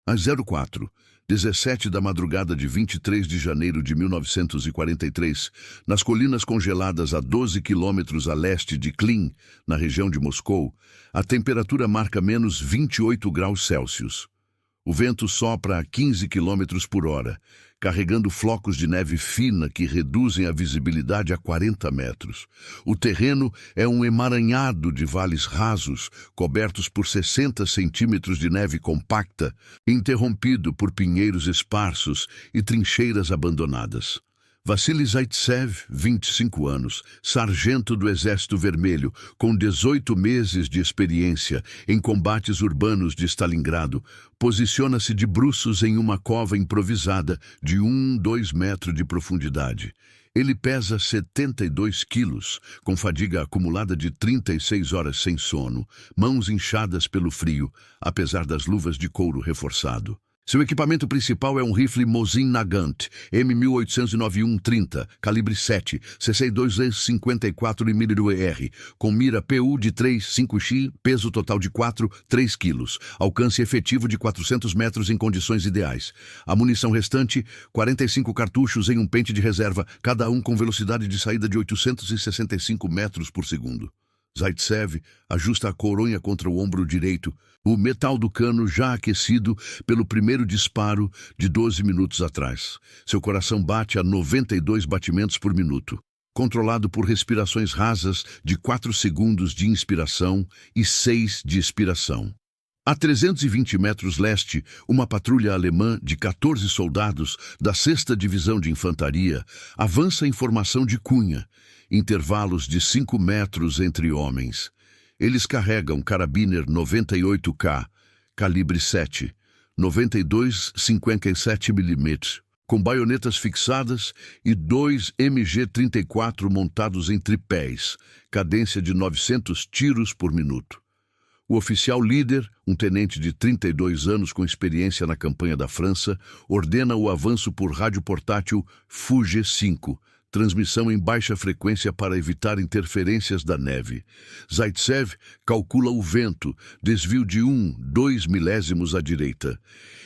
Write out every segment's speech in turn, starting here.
Às 04:17 da madrugada de 23 de janeiro de 1943, nas colinas congeladas a 12 quilômetros a leste de Klin, na região de Moscou, a temperatura marca menos 28 graus Celsius. O vento sopra a 15 quilômetros por hora, carregando flocos de neve fina que reduzem a visibilidade a 40 metros. O terreno é um emaranhado de vales rasos, cobertos por 60 centímetros de neve compacta, interrompido por pinheiros esparsos e trincheiras abandonadas. Vassili Zaitsev, 25 anos, sargento do Exército Vermelho, com 18 meses de experiência em combates urbanos de Stalingrado, posiciona-se de bruços em uma cova improvisada de 2 metros de profundidade. Ele pesa 72 quilos, com fadiga acumulada de 36 horas sem sono, mãos inchadas pelo frio, apesar das luvas de couro reforçado. Seu equipamento principal é um rifle Mosin Nagant M1809-130, calibre 7, 62-54 mm, com mira PU de 3,5x, peso total de 3 kg, alcance efetivo de 400 metros em condições ideais. A munição restante, 45 cartuchos em um pente de reserva, cada um com velocidade de saída de 865 metros por segundo. Zaitsev ajusta a coronha contra o ombro direito, o metal do cano já aquecido pelo primeiro disparo de 12 minutos atrás. Seu coração bate a 92 batimentos por minuto, controlado por respirações rasas de 4 segundos de inspiração e 6 de expiração. A 320 metros leste, uma patrulha alemã de 14 soldados da 6ª Divisão de Infantaria avança em formação de cunha, intervalos de 5 metros entre homens. Eles carregam carabiner 98K, calibre 7, 92,57 mm, com baionetas fixadas e 2 MG-34 montados em tripés, cadência de 900 tiros por minuto. O oficial líder, um tenente de 32 anos com experiência na campanha da França, ordena o avanço por rádio portátil Fuge-5, transmissão em baixa frequência para evitar interferências da neve. Zaitsev calcula o vento, desvio de 2 milésimos à direita.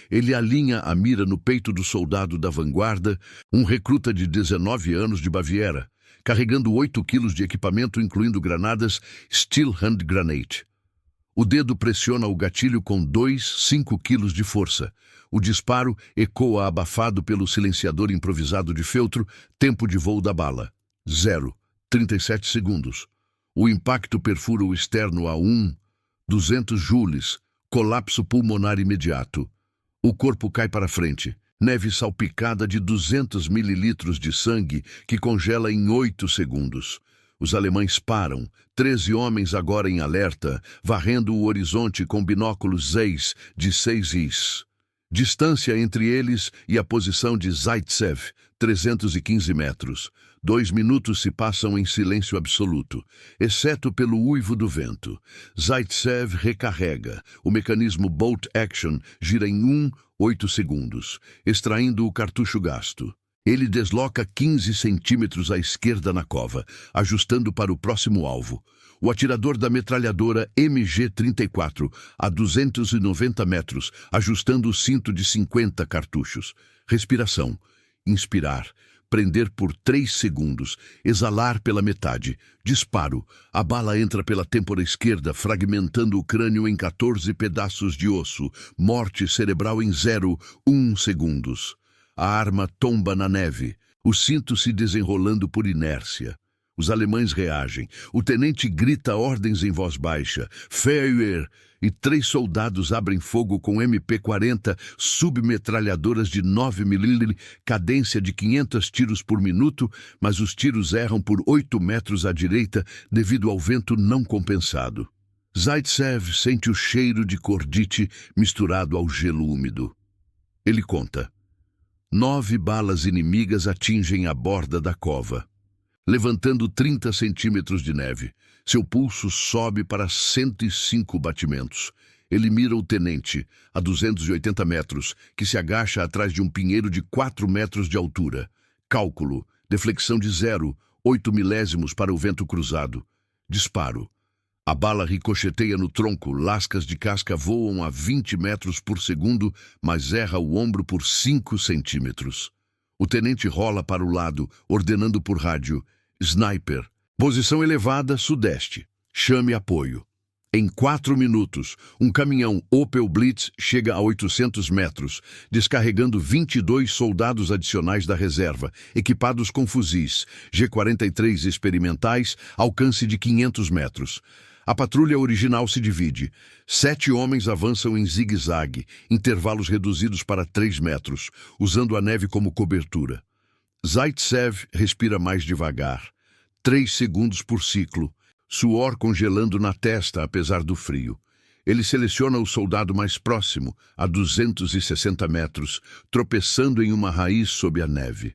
Ele alinha a mira no peito do soldado da vanguarda, um recruta de 19 anos de Baviera, carregando 8 quilos de equipamento, incluindo granadas Steel Hand Grenade. O dedo pressiona o gatilho com 5 quilos de força. O disparo ecoa abafado pelo silenciador improvisado de feltro, tempo de voo da bala. 0,37 segundos. O impacto perfura o externo a 200 joules, colapso pulmonar imediato. O corpo cai para frente. Neve salpicada de 200 mililitros de sangue que congela em 8 segundos. Os alemães param, 13 homens agora em alerta, varrendo o horizonte com binóculos Zeiss de 6 is. Distância entre eles e a posição de Zaitsev, 315 metros. 2 minutos se passam em silêncio absoluto, exceto pelo uivo do vento. Zaitsev recarrega. O mecanismo Bolt Action gira em 8 segundos, extraindo o cartucho gasto. Ele desloca 15 centímetros à esquerda na cova, ajustando para o próximo alvo. O atirador da metralhadora MG-34, a 290 metros, ajustando o cinto de 50 cartuchos. Respiração. Inspirar. Prender por 3 segundos. Exalar pela metade. Disparo. A bala entra pela têmpora esquerda, fragmentando o crânio em 14 pedaços de osso. Morte cerebral em 0,1 segundos. A arma tomba na neve, o cinto se desenrolando por inércia. Os alemães reagem. O tenente grita ordens em voz baixa. Feuer! E 3 soldados abrem fogo com MP-40 submetralhadoras de 9 mm, cadência de 500 tiros por minuto, mas os tiros erram por 8 metros à direita devido ao vento não compensado. Zaitsev sente o cheiro de cordite misturado ao gelo úmido. Ele conta. 9 balas inimigas atingem a borda da cova, levantando 30 centímetros de neve. Seu pulso sobe para 105 batimentos. Ele mira o tenente, a 280 metros, que se agacha atrás de um pinheiro de 4 metros de altura. Cálculo, deflexão de 0,8 milésimos para o vento cruzado. Disparo. A bala ricocheteia no tronco, lascas de casca voam a 20 metros por segundo, mas erra o ombro por 5 centímetros. O tenente rola para o lado, ordenando por rádio: Sniper, posição elevada, sudeste. Chame apoio. Em 4 minutos, um caminhão Opel Blitz chega a 800 metros, descarregando 22 soldados adicionais da reserva, equipados com fuzis, G-43 experimentais, alcance de 500 metros. A patrulha original se divide. 7 homens avançam em zigue-zague, intervalos reduzidos para 3 metros, usando a neve como cobertura. Zaitsev respira mais devagar. 3 segundos por ciclo, suor congelando na testa apesar do frio. Ele seleciona o soldado mais próximo, a 260 metros, tropeçando em uma raiz sob a neve.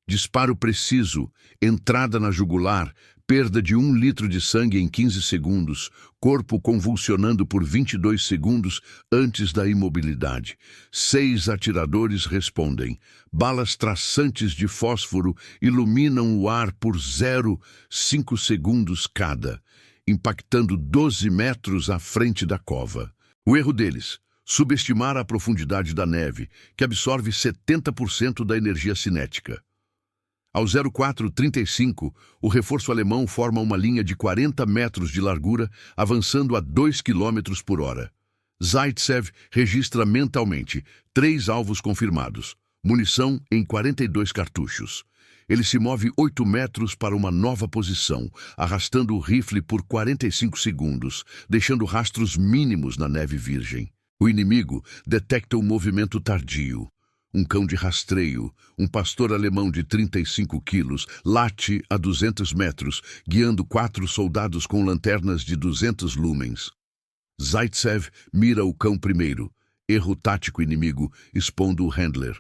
Disparo preciso, entrada na jugular, perda de 1 litro de sangue em 15 segundos, corpo convulsionando por 22 segundos antes da imobilidade. 6 atiradores respondem. Balas traçantes de fósforo iluminam o ar por 0,5 segundos cada, impactando 12 metros à frente da cova. O erro deles: subestimar a profundidade da neve, que absorve 70% da energia cinética. Ao 0435, o reforço alemão forma uma linha de 40 metros de largura, avançando a 2 km por hora. Zaitsev registra mentalmente 3 alvos confirmados, munição em 42 cartuchos. Ele se move 8 metros para uma nova posição, arrastando o rifle por 45 segundos, deixando rastros mínimos na neve virgem. O inimigo detecta o movimento tardio. Um cão de rastreio, um pastor alemão de 35 quilos, late a 200 metros, guiando 4 soldados com lanternas de 200 lumens. Zaitsev mira o cão primeiro. Erro tático inimigo, expondo o handler.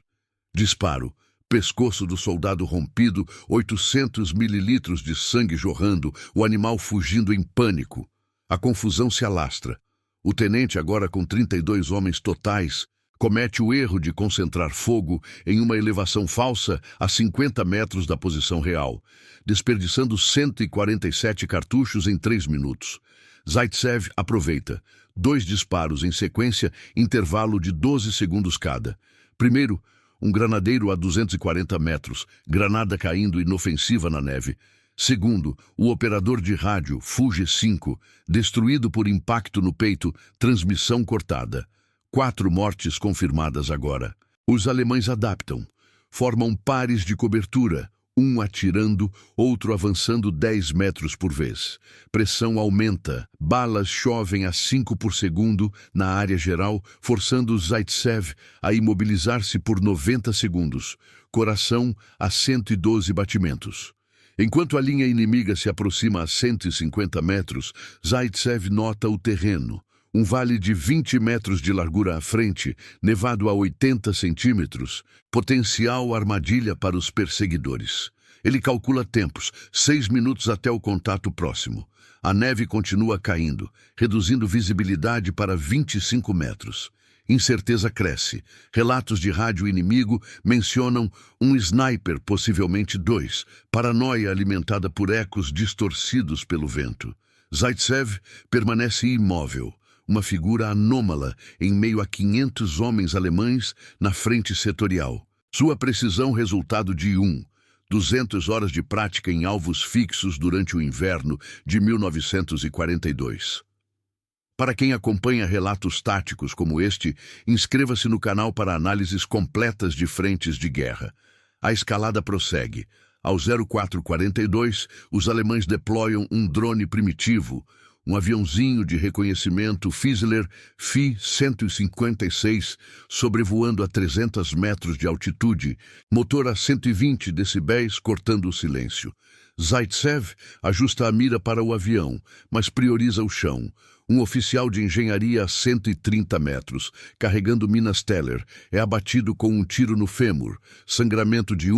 Disparo. Pescoço do soldado rompido, 800 mililitros de sangue jorrando, o animal fugindo em pânico. A confusão se alastra. O tenente, agora com 32 homens totais, comete o erro de concentrar fogo em uma elevação falsa a 50 metros da posição real, desperdiçando 147 cartuchos em 3 minutos. Zaitsev aproveita. 2 disparos em sequência, intervalo de 12 segundos cada. Primeiro, um granadeiro a 240 metros, granada caindo inofensiva na neve. Segundo, o operador de rádio, Fuge-5, destruído por impacto no peito, transmissão cortada. 4 mortes confirmadas agora. Os alemães adaptam. Formam pares de cobertura, um atirando, outro avançando 10 metros por vez. Pressão aumenta. Balas chovem a 5 por segundo na área geral, forçando Zaitsev a imobilizar-se por 90 segundos. Coração a 112 batimentos. Enquanto a linha inimiga se aproxima a 150 metros, Zaitsev nota o terreno. Um vale de 20 metros de largura à frente, nevado a 80 centímetros, potencial armadilha para os perseguidores. Ele calcula tempos, 6 minutos até o contato próximo. A neve continua caindo, reduzindo visibilidade para 25 metros. Incerteza cresce. Relatos de rádio inimigo mencionam um sniper, possivelmente 2, paranoia alimentada por ecos distorcidos pelo vento. Zaitsev permanece imóvel. Uma figura anômala em meio a 500 homens alemães na frente setorial. Sua precisão resultado de 200 horas de prática em alvos fixos durante o inverno de 1942. Para quem acompanha relatos táticos como este, inscreva-se no canal para análises completas de frentes de guerra. A escalada prossegue. Ao 0442, os alemães deployam um drone primitivo, um aviãozinho de reconhecimento Fizzler Fi-156, sobrevoando a 300 metros de altitude, motor a 120 decibéis cortando o silêncio. Zaitsev ajusta a mira para o avião, mas prioriza o chão. Um oficial de engenharia a 130 metros, carregando minas Teller, é abatido com um tiro no fêmur, sangramento de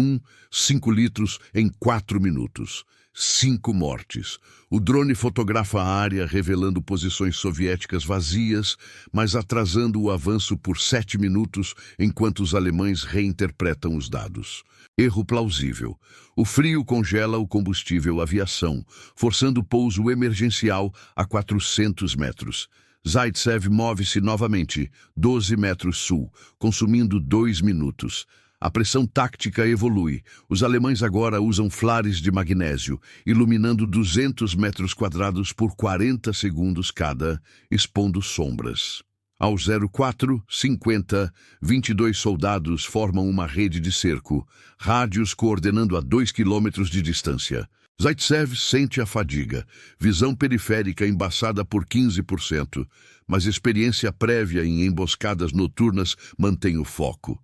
5 litros em 4 minutos. 5 mortes. O drone fotografa a área, revelando posições soviéticas vazias, mas atrasando o avanço por 7 minutos, enquanto os alemães reinterpretam os dados. Erro plausível. O frio congela o combustível aviação, forçando o pouso emergencial a 400 metros. Zaitsev move-se novamente, 12 metros sul, consumindo 2 minutos. A pressão táctica evolui. Os alemães agora usam flares de magnésio, iluminando 200 metros quadrados por 40 segundos cada, expondo sombras. Ao 04:50, 22 soldados formam uma rede de cerco, rádios coordenando a 2 quilômetros de distância. Zaitsev sente a fadiga, visão periférica embaçada por 15%, mas experiência prévia em emboscadas noturnas mantém o foco.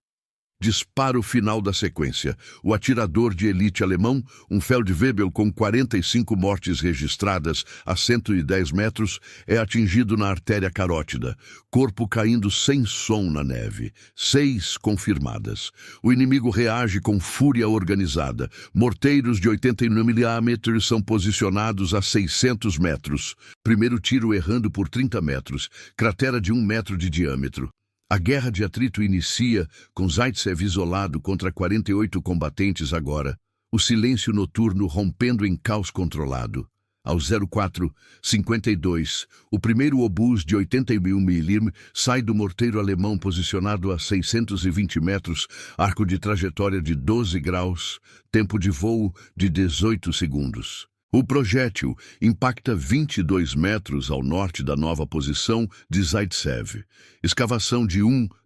Disparo final da sequência. O atirador de elite alemão, um Feldwebel com 45 mortes registradas a 110 metros, é atingido na artéria carótida, corpo caindo sem som na neve. 6 confirmadas. O inimigo reage com fúria organizada. Morteiros de 89 mm são posicionados a 600 metros. Primeiro tiro errando por 30 metros. Cratera de 1 metro de diâmetro. A guerra de atrito inicia, com Zaitsev isolado contra 48 combatentes agora, o silêncio noturno rompendo em caos controlado. Ao 04:52, o primeiro obus de 81 mm sai do morteiro alemão posicionado a 620 metros, arco de trajetória de 12 graus, tempo de voo de 18 segundos. O projétil impacta 22 metros ao norte da nova posição de Zaitsev. Escavação de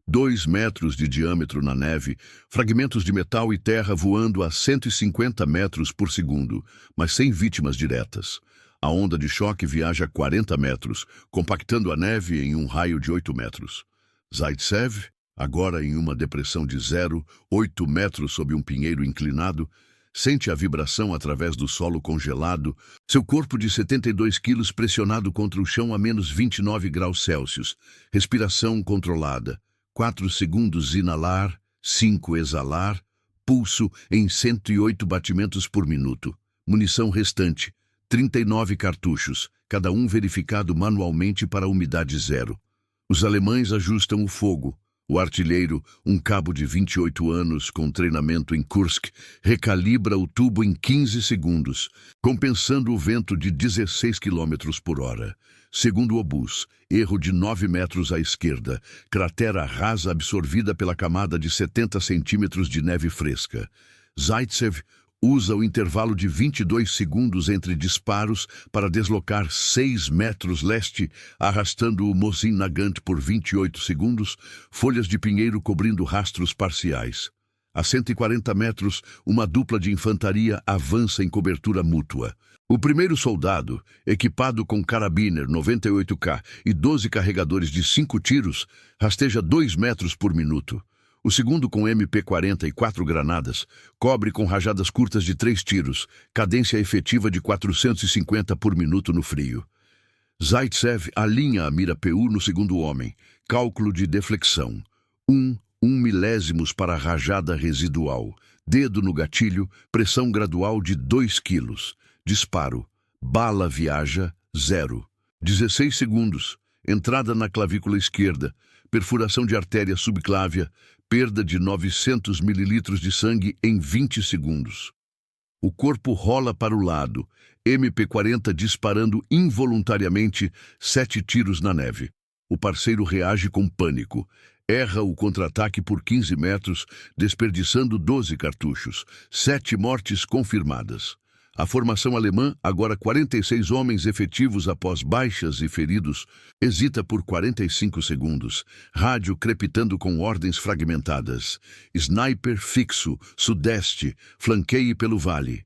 2 metros de diâmetro na neve, fragmentos de metal e terra voando a 150 metros por segundo, mas sem vítimas diretas. A onda de choque viaja 40 metros, compactando a neve em um raio de 8 metros. Zaitsev, agora em uma depressão de 0,8 metros sob um pinheiro inclinado, sente a vibração através do solo congelado, seu corpo de 72 quilos pressionado contra o chão a menos 29 graus Celsius. Respiração controlada. 4 segundos inalar, 5 exalar, pulso em 108 batimentos por minuto. Munição restante, 39 cartuchos, cada um verificado manualmente para umidade zero. Os alemães ajustam o fogo. O artilheiro, um cabo de 28 anos com treinamento em Kursk, recalibra o tubo em 15 segundos, compensando o vento de 16 km por hora. Segundo o obus, erro de 9 metros à esquerda, cratera rasa absorvida pela camada de 70 centímetros de neve fresca. Zaitsev usa o intervalo de 22 segundos entre disparos para deslocar 6 metros leste, arrastando o Mosin Nagant por 28 segundos, folhas de pinheiro cobrindo rastros parciais. A 140 metros, uma dupla de infantaria avança em cobertura mútua. O primeiro soldado, equipado com carabiner 98K e 12 carregadores de 5 tiros, rasteja 2 metros por minuto. O segundo, com MP-40 e 4 granadas, cobre com rajadas curtas de 3 tiros, cadência efetiva de 450 por minuto no frio. Zaitsev alinha a mira PU no segundo homem, cálculo de deflexão. 1 milésimos para rajada residual, dedo no gatilho, pressão gradual de 2 quilos. Disparo, bala viaja, 0. 16 segundos, entrada na clavícula esquerda, perfuração de artéria subclávia, perda de 900 mililitros de sangue em 20 segundos. O corpo rola para o lado, MP-40 disparando involuntariamente 7 tiros na neve. O parceiro reage com pânico. Erra o contra-ataque por 15 metros, desperdiçando 12 cartuchos. 7 mortes confirmadas. A formação alemã, agora 46 homens efetivos após baixas e feridos, hesita por 45 segundos, rádio crepitando com ordens fragmentadas. Sniper fixo, sudeste, flanqueie pelo vale.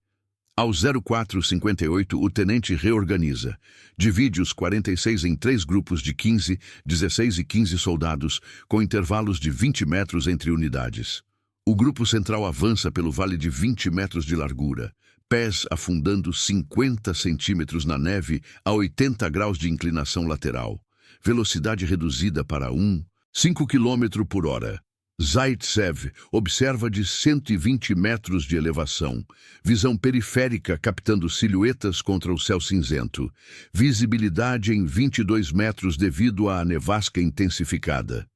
Ao 04:58, o tenente reorganiza. Divide os 46 em 3 grupos de 15, 16 e 15 soldados, com intervalos de 20 metros entre unidades. O grupo central avança pelo vale de 20 metros de largura, pés afundando 50 centímetros na neve a 80 graus de inclinação lateral. Velocidade reduzida para 5 km por hora. Zaitsev observa de 120 metros de elevação. Visão periférica captando silhuetas contra o céu cinzento. Visibilidade em 22 metros devido à nevasca intensificada.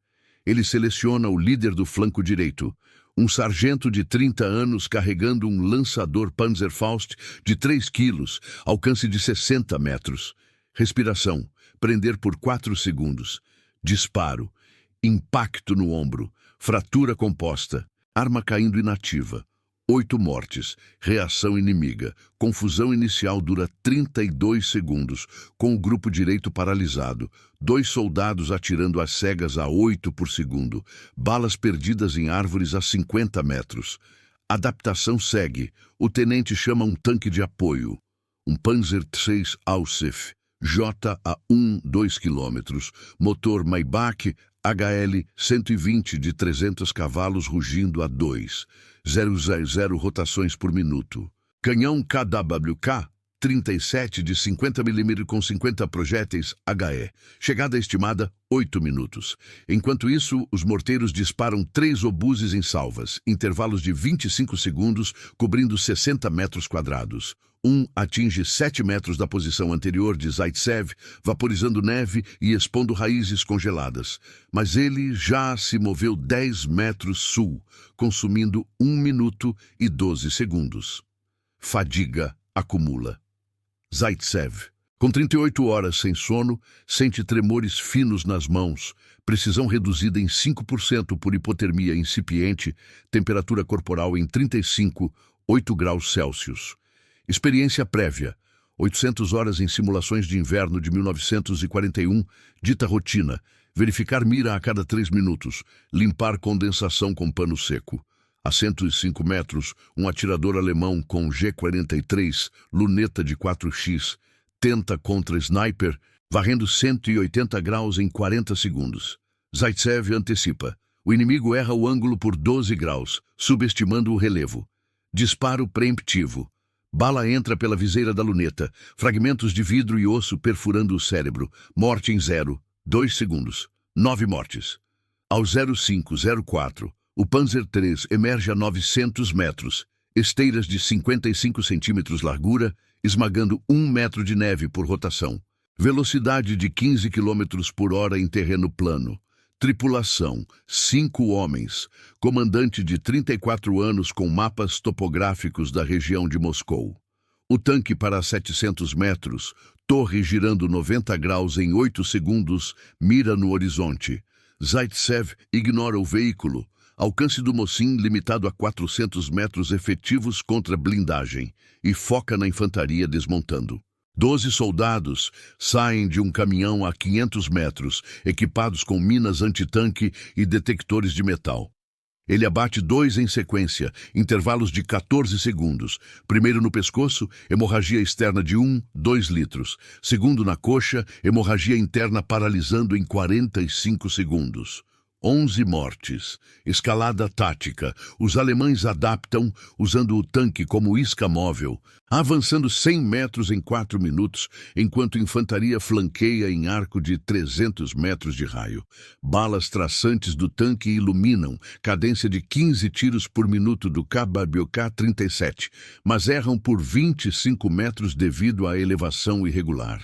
Ele seleciona o líder do flanco direito. Um sargento de 30 anos carregando um lançador Panzerfaust de 3 quilos, alcance de 60 metros. Respiração. Prender por 4 segundos. Disparo. Impacto no ombro. Fratura composta. Arma caindo inativa. 8 mortes. Reação inimiga. Confusão inicial dura 32 segundos, com o grupo direito paralisado. 2 soldados atirando às cegas a 8 por segundo. Balas perdidas em árvores a 50 metros. Adaptação segue. O tenente chama um tanque de apoio. Um Panzer III Ausf. J a 2 km. Motor Maybach HL 120 de 300 cavalos rugindo a 2,000 rotações por minuto. Canhão KWK 37 de 50 mm com 50 projéteis HE. Chegada estimada 8 minutos. Enquanto isso, os morteiros disparam 3 obuses em salvas, intervalos de 25 segundos, cobrindo 60 metros quadrados. Um atinge 7 metros da posição anterior de Zaitsev, vaporizando neve e expondo raízes congeladas. Mas ele já se moveu 10 metros sul, consumindo 1 minuto e 12 segundos. Fadiga acumula. Zaitsev, com 38 horas sem sono, sente tremores finos nas mãos, precisão reduzida em 5% por hipotermia incipiente, temperatura corporal em 35,8 graus Celsius. Experiência prévia, 800 horas em simulações de inverno de 1941, dita rotina, verificar mira a cada 3 minutos, limpar condensação com pano seco. A 105 metros, um atirador alemão com G-43, luneta de 4x, tenta contra sniper, varrendo 180 graus em 40 segundos. Zaitsev antecipa. O inimigo erra o ângulo por 12 graus, subestimando o relevo. Disparo preemptivo. Bala entra pela viseira da luneta, fragmentos de vidro e osso perfurando o cérebro. Morte em 2 segundos. 9 mortes. Ao 0504, o Panzer III emerge a 900 metros, esteiras de 55 centímetros largura, esmagando 1 metro de neve por rotação. Velocidade de 15 km por hora em terreno plano. Tripulação, 5 homens. Comandante de 34 anos com mapas topográficos da região de Moscou. O tanque para 700 metros, torre girando 90 graus em 8 segundos, mira no horizonte. Zaitsev ignora o veículo. Alcance do Mosin limitado a 400 metros efetivos contra blindagem e foca na infantaria desmontando. 12 soldados saem de um caminhão a 500 metros, equipados com minas antitanque e detectores de metal. Ele abate 2 em sequência, intervalos de 14 segundos. Primeiro no pescoço, hemorragia externa de 2 litros. Segundo na coxa, hemorragia interna paralisando em 45 segundos. 11 mortes. Escalada tática. Os alemães adaptam, usando o tanque como isca móvel, avançando 100 metros em 4 minutos, enquanto infantaria flanqueia em arco de 300 metros de raio. Balas traçantes do tanque iluminam, cadência de 15 tiros por minuto do KWK-37, mas erram por 25 metros devido à elevação irregular.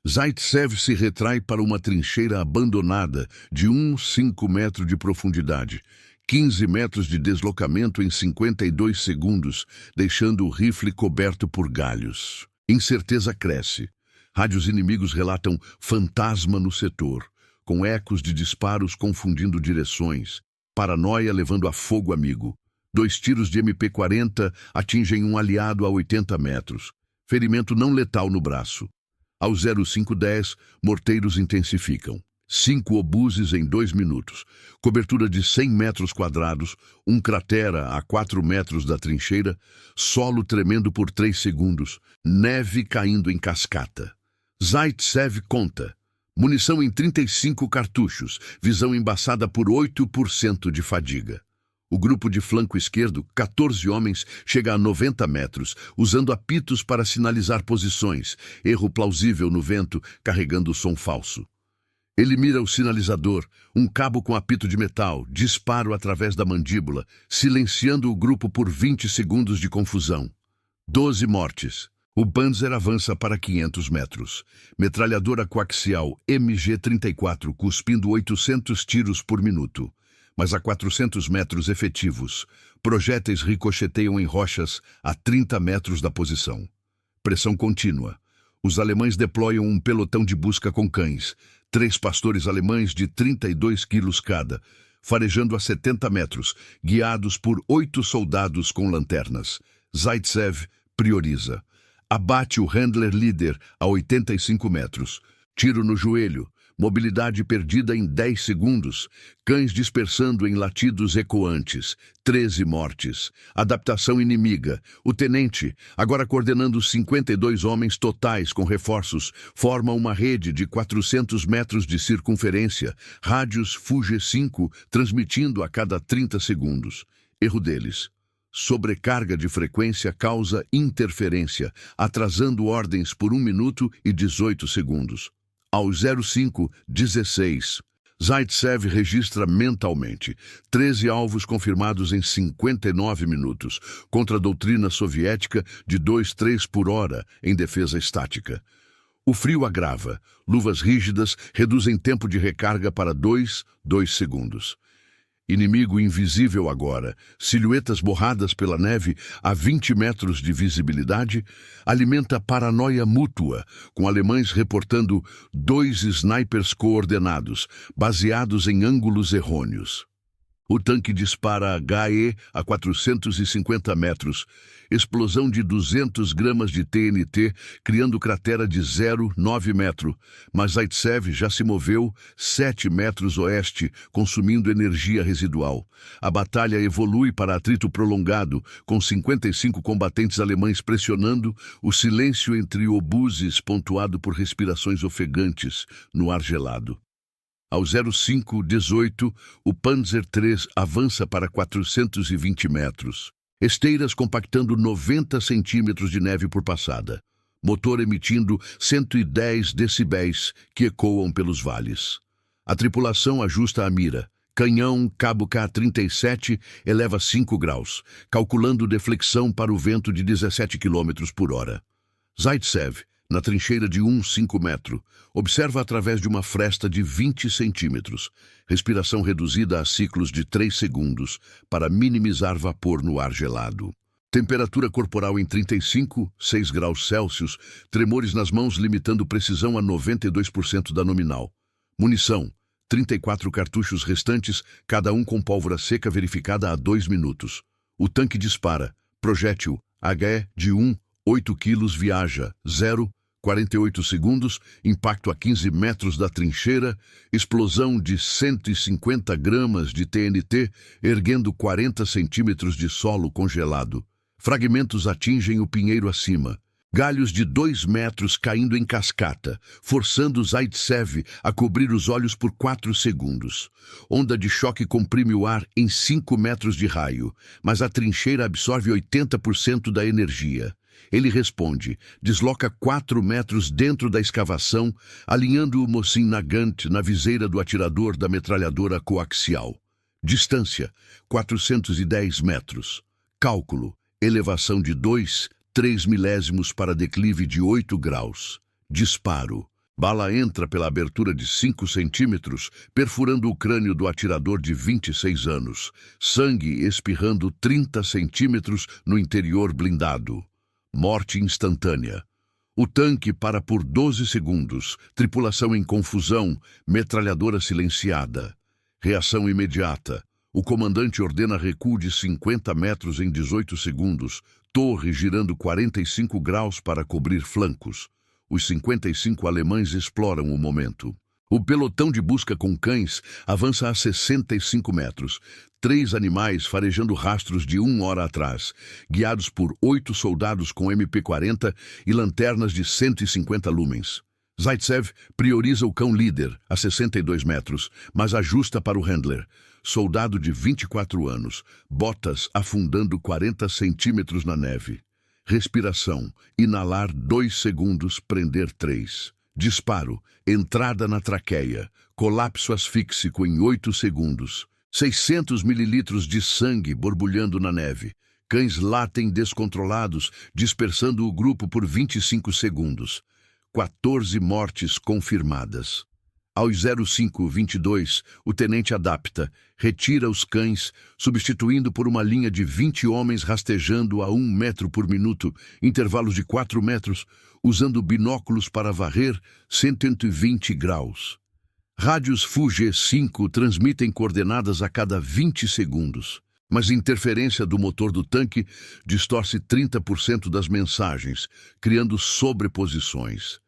Zaitsev se retrai para uma trincheira abandonada de 5 metros de profundidade, 15 metros de deslocamento em 52 segundos, deixando o rifle coberto por galhos. Incerteza cresce. Rádios inimigos relatam fantasma no setor, com ecos de disparos confundindo direções. Paranoia levando a fogo amigo. 2 tiros de MP-40 atingem um aliado a 80 metros. Ferimento não letal no braço. Ao 0510, morteiros intensificam. 5 obuses em 2 minutos. Cobertura de 100 metros quadrados, um cratera a 4 metros da trincheira, solo tremendo por 3 segundos, neve caindo em cascata. Zaitsev conta. Munição em 35 cartuchos, visão embaçada por 8% de fadiga. O grupo de flanco esquerdo, 14 homens, chega a 90 metros, usando apitos para sinalizar posições. Erro plausível no vento, carregando som falso. Ele mira o sinalizador, um cabo com apito de metal, disparo através da mandíbula, silenciando o grupo por 20 segundos de confusão. 12 mortes. O Panzer avança para 500 metros. Metralhadora coaxial MG-34 cuspindo 800 tiros por minuto. Mas a 400 metros efetivos, projéteis ricocheteiam em rochas a 30 metros da posição. Pressão contínua. Os alemães deployam um pelotão de busca com cães, 3 pastores alemães de 32 quilos cada, farejando a 70 metros, guiados por 8 soldados com lanternas. Zaitsev prioriza. Abate o Handler líder a 85 metros. Tiro no joelho. Mobilidade perdida em 10 segundos. Cães dispersando em latidos ecoantes. 13 mortes. Adaptação inimiga. O tenente, agora coordenando 52 homens totais com reforços, forma uma rede de 400 metros de circunferência. Rádios Fuge-5 transmitindo a cada 30 segundos. Erro deles. Sobrecarga de frequência causa interferência, atrasando ordens por 1 minuto e 18 segundos. Ao 05:16, Zaitsev registra mentalmente 13 alvos confirmados em 59 minutos, contra a doutrina soviética de 2-3 por hora em defesa estática. O frio agrava, luvas rígidas reduzem tempo de recarga para 2 segundos. Inimigo invisível agora, silhuetas borradas pela neve a 20 metros de visibilidade, alimenta paranoia mútua, com alemães reportando 2 snipers coordenados, baseados em ângulos errôneos. O tanque dispara HE a 450 metros, explosão de 200 gramas de TNT, criando cratera de 0,9 metro, mas Zaitsev já se moveu 7 metros oeste, consumindo energia residual. A batalha evolui para atrito prolongado, com 55 combatentes alemães pressionando, o silêncio entre obuses pontuado por respirações ofegantes no ar gelado. Ao 05:18, o Panzer III avança para 420 metros. Esteiras compactando 90 centímetros de neve por passada. Motor emitindo 110 decibéis que ecoam pelos vales. A tripulação ajusta a mira. Canhão cabo K-37 eleva 5 graus, calculando deflexão para o vento de 17 km por hora. Zaitsev, na trincheira de 1,5 metro, observa através de uma fresta de 20 centímetros, respiração reduzida a ciclos de 3 segundos para minimizar vapor no ar gelado. Temperatura corporal em 35,6 graus Celsius, tremores nas mãos limitando precisão a 92% da nominal. Munição, 34 cartuchos restantes, cada um com pólvora seca verificada há 2 minutos. O tanque dispara, projétil, HE de 8 quilos viaja, 48 segundos, impacto a 15 metros da trincheira, explosão de 150 gramas de TNT, erguendo 40 centímetros de solo congelado. Fragmentos atingem o pinheiro acima. Galhos de 2 metros caindo em cascata, forçando Zaitsev a cobrir os olhos por 4 segundos. Onda de choque comprime o ar em 5 metros de raio, mas a trincheira absorve 80% da energia. Ele responde, desloca 4 metros dentro da escavação, alinhando o Mosin Nagant na viseira do atirador da metralhadora coaxial. Distância, 410 metros. Cálculo, elevação de 2,3 milésimos para declive de 8 graus. Disparo. Bala entra pela abertura de 5 centímetros, perfurando o crânio do atirador de 26 anos. Sangue espirrando 30 centímetros no interior blindado. Morte instantânea. O tanque para por 12 segundos, tripulação em confusão, metralhadora silenciada. Reação imediata. O comandante ordena recuo de 50 metros em 18 segundos, torre girando 45 graus para cobrir flancos. Os 55 alemães exploram o momento. O pelotão de busca com cães avança a 65 metros. 3 animais farejando rastros de 1 hora atrás, guiados por 8 soldados com MP-40 e lanternas de 150 lumens. Zaitsev prioriza o cão líder, a 62 metros, mas ajusta para o handler. Soldado de 24 anos, botas afundando 40 centímetros na neve. Respiração, inalar 2 segundos, prender 3. Disparo, entrada na traqueia, colapso asfíxico em 8 segundos. 600 mililitros de sangue borbulhando na neve. Cães latem descontrolados, dispersando o grupo por 25 segundos. 14 mortes confirmadas. Aos 05:22, o tenente adapta, retira os cães, substituindo por uma linha de 20 homens rastejando a 1 metro por minuto, intervalos de 4 metros, usando binóculos para varrer 120 graus. Rádios Fuji-5 transmitem coordenadas a cada 20 segundos, mas a interferência do motor do tanque distorce 30% das mensagens, criando sobreposições.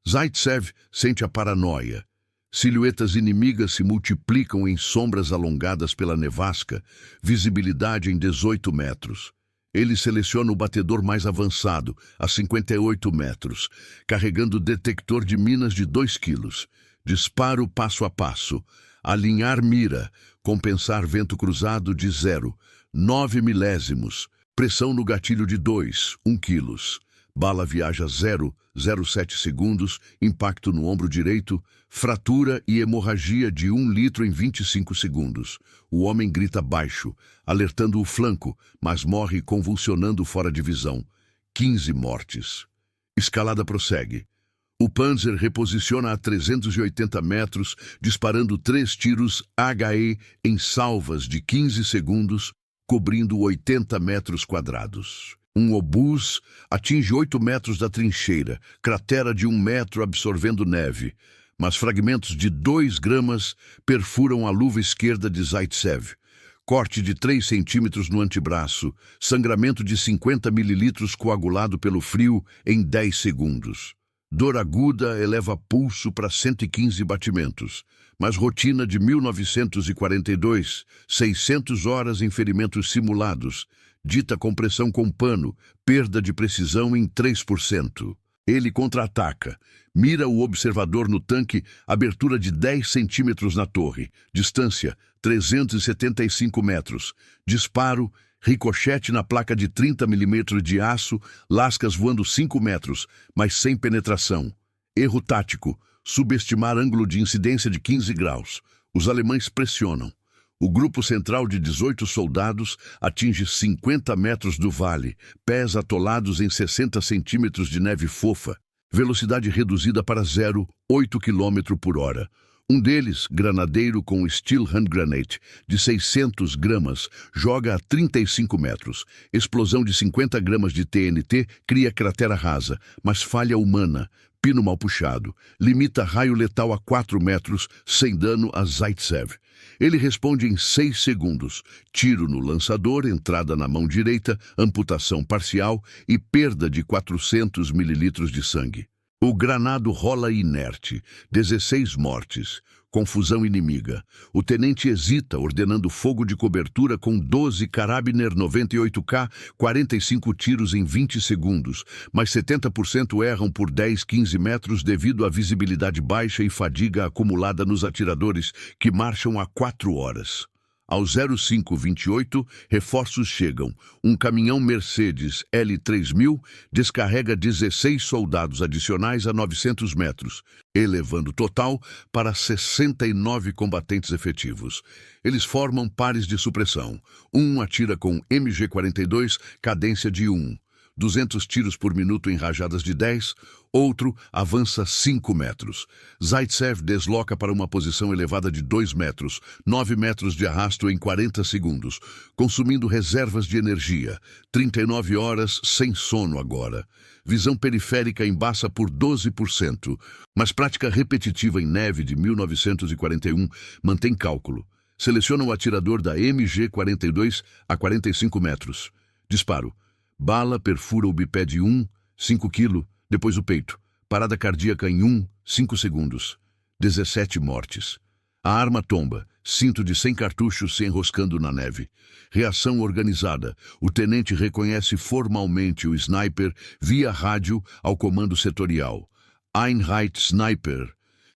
Zaitsev sente a paranoia. Silhuetas inimigas se multiplicam em sombras alongadas pela nevasca, visibilidade em 18 metros. Ele seleciona o batedor mais avançado, a 58 metros, carregando detector de minas de 2 quilos. Disparo passo a passo. Alinhar mira. Compensar vento cruzado de 0. 9 milésimos. Pressão no gatilho de 2, 1 quilos. Bala viaja 0,07 segundos. Impacto no ombro direito. Fratura e hemorragia de 1 litro em 25 segundos. O homem grita baixo, alertando o flanco, mas morre convulsionando fora de visão. 15 mortes. Escalada prossegue. O Panzer reposiciona a 380 metros, disparando 3 tiros HE em salvas de 15 segundos, cobrindo 80 metros quadrados. Um obus atinge 8 metros da trincheira, cratera de 1 metro absorvendo neve, mas fragmentos de 2 gramas perfuram a luva esquerda de Zaitsev. Corte de 3 centímetros no antebraço, sangramento de 50 mililitros coagulado pelo frio em 10 segundos. Dor aguda eleva pulso para 115 batimentos, mas rotina de 1942, 600 horas em ferimentos simulados, dita compressão com pano, perda de precisão em 3%. Ele contra-ataca, mira o observador no tanque, abertura de 10 centímetros na torre, distância 375 metros, disparo, ricochete na placa de 30 milímetros de aço, lascas voando 5 metros, mas sem penetração. Erro tático, subestimar ângulo de incidência de 15 graus. Os alemães pressionam. O grupo central de 18 soldados atinge 50 metros do vale, pés atolados em 60 centímetros de neve fofa, velocidade reduzida para 0,8 km por hora. Um deles, granadeiro com Steel Hand Grenade, de 600 gramas, joga a 35 metros. Explosão de 50 gramas de TNT cria cratera rasa, mas falha humana. Pino mal puxado. Limita raio letal a 4 metros, sem dano a Zaitsev. Ele responde em 6 segundos. Tiro no lançador, entrada na mão direita, amputação parcial e perda de 400 mililitros de sangue. O granado rola inerte. 16 mortes. Confusão inimiga. O tenente hesita, ordenando fogo de cobertura com 12 Karabiner 98K, 45 tiros em 20 segundos, mas 70% erram por 10, 15 metros devido à visibilidade baixa e fadiga acumulada nos atiradores, que marcham há 4 horas. Aos 05:28, reforços chegam. Um caminhão Mercedes L3000 descarrega 16 soldados adicionais a 900 metros, elevando o total para 69 combatentes efetivos. Eles formam pares de supressão. Um atira com MG-42, cadência de 1. 200 tiros por minuto em rajadas de 10, outro avança 5 metros. Zaitsev desloca para uma posição elevada de 2 metros, 9 metros de arrasto em 40 segundos, consumindo reservas de energia. 39 horas sem sono agora. Visão periférica embaça por 12%, mas prática repetitiva em neve de 1941 mantém cálculo. Seleciona o atirador da MG-42 a 45 metros. Disparo. Bala perfura o bipede 5 kg, depois o peito. Parada cardíaca em 5 segundos. 17 mortes. A arma tomba. Cinto de 100 cartuchos se enroscando na neve. Reação organizada. O tenente reconhece formalmente o sniper via rádio ao comando setorial. Einheit Sniper.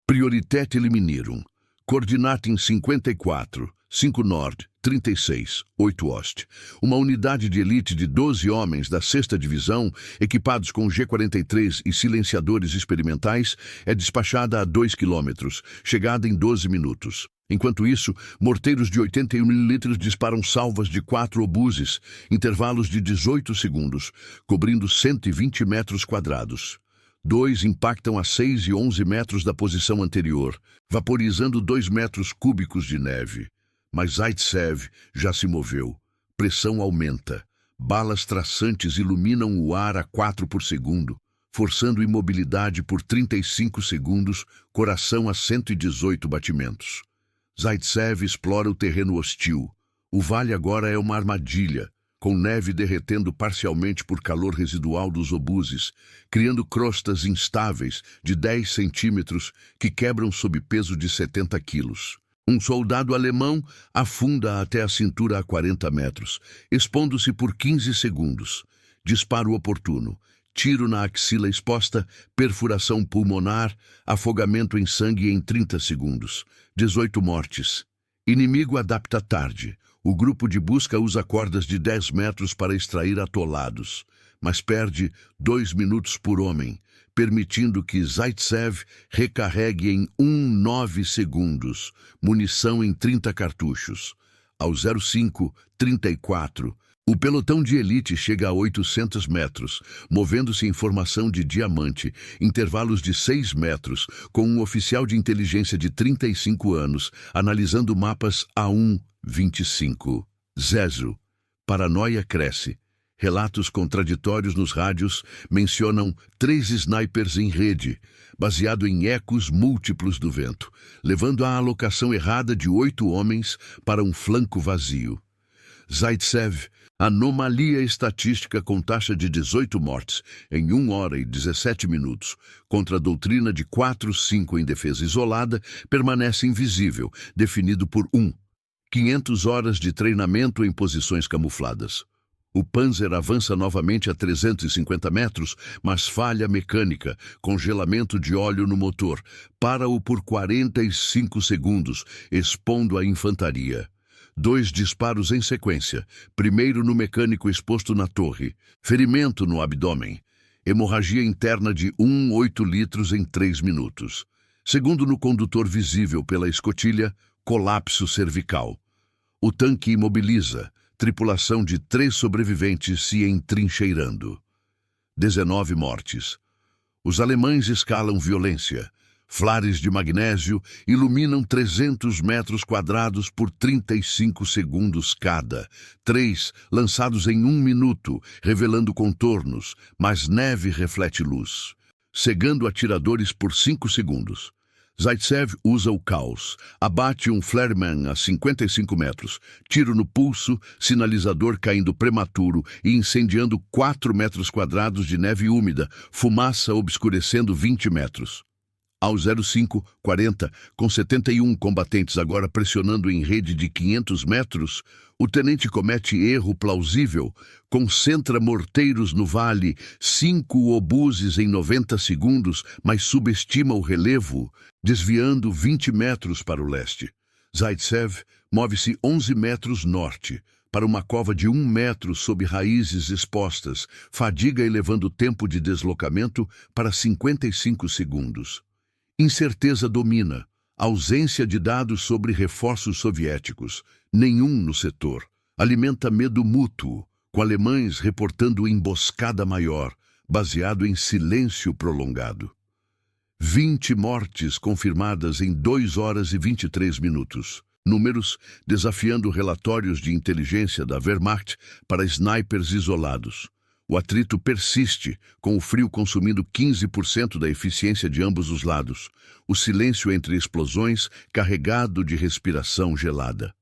Priorität eliminierung. Coordinaten 54. 5 Nord, 36, 8 Oeste. Uma unidade de elite de 12 homens da 6ª Divisão, equipados com G-43 e silenciadores experimentais, é despachada a 2 quilômetros, chegada em 12 minutos. Enquanto isso, morteiros de 81 mililitros disparam salvas de 4 obuses, intervalos de 18 segundos, cobrindo 120 metros quadrados. 2 impactam a 6 e 11 metros da posição anterior, vaporizando 2 metros cúbicos de neve. Mas Zaitsev já se moveu. Pressão aumenta. Balas traçantes iluminam o ar a 4 por segundo, forçando imobilidade por 35 segundos, coração a 118 batimentos. Zaitsev explora o terreno hostil. O vale agora é uma armadilha, com neve derretendo parcialmente por calor residual dos obuses, criando crostas instáveis de 10 centímetros que quebram sob peso de 70 quilos. Um soldado alemão afunda até a cintura a 40 metros, expondo-se por 15 segundos. Disparo oportuno. Tiro na axila exposta, perfuração pulmonar, afogamento em sangue em 30 segundos. 18 mortes. Inimigo adapta tarde. O grupo de busca usa cordas de 10 metros para extrair atolados, mas perde 2 minutos por homem, permitindo que Zaitsev recarregue em 1,9 segundos, munição em 30 cartuchos. Ao 05:34, o pelotão de elite chega a 800 metros, movendo-se em formação de diamante, intervalos de 6 metros, com um oficial de inteligência de 35 anos, analisando mapas A1, 25. Zezo. Paranoia cresce. Relatos contraditórios nos rádios mencionam 3 snipers em rede, baseado em ecos múltiplos do vento, levando à alocação errada de 8 homens para um flanco vazio. Zaitsev, anomalia estatística com taxa de 18 mortes em 1 hora e 17 minutos, contra a doutrina de 4-5 em defesa isolada, permanece invisível, definido por 500 horas de treinamento em posições camufladas. O Panzer avança novamente a 350 metros, mas falha mecânica, congelamento de óleo no motor. Para-o por 45 segundos, expondo a infantaria. 2 disparos em sequência, primeiro no mecânico exposto na torre, ferimento no abdômen, hemorragia interna de 1,8 litros em 3 minutos. Segundo no condutor visível pela escotilha, colapso cervical. O tanque imobiliza, tripulação de 3 sobreviventes se entrincheirando. 19 mortes. Os alemães escalam violência. Flares de magnésio iluminam 300 metros quadrados por 35 segundos cada. 3 lançados em 1 minuto, revelando contornos, mas neve reflete luz. Cegando atiradores por 5 segundos. Zaitsev usa o caos, abate um Flareman a 55 metros, tiro no pulso, sinalizador caindo prematuro e incendiando 4 metros quadrados de neve úmida, fumaça obscurecendo 20 metros. Ao 05:40, com 71 combatentes agora pressionando em rede de 500 metros, o tenente comete erro plausível, concentra morteiros no vale, 5 obuses em 90 segundos, mas subestima o relevo, desviando 20 metros para o leste. Zaitsev move-se 11 metros norte, para uma cova de 1 metro sob raízes expostas, fadiga elevando o tempo de deslocamento para 55 segundos. Incerteza domina, ausência de dados sobre reforços soviéticos, nenhum no setor. Alimenta medo mútuo, com alemães reportando emboscada maior, baseado em silêncio prolongado. 20 mortes confirmadas em 2 horas e 23 minutos. Números desafiando relatórios de inteligência da Wehrmacht para snipers isolados. O atrito persiste, com o frio consumindo 15% da eficiência de ambos os lados. O silêncio entre explosões carregado de respiração gelada.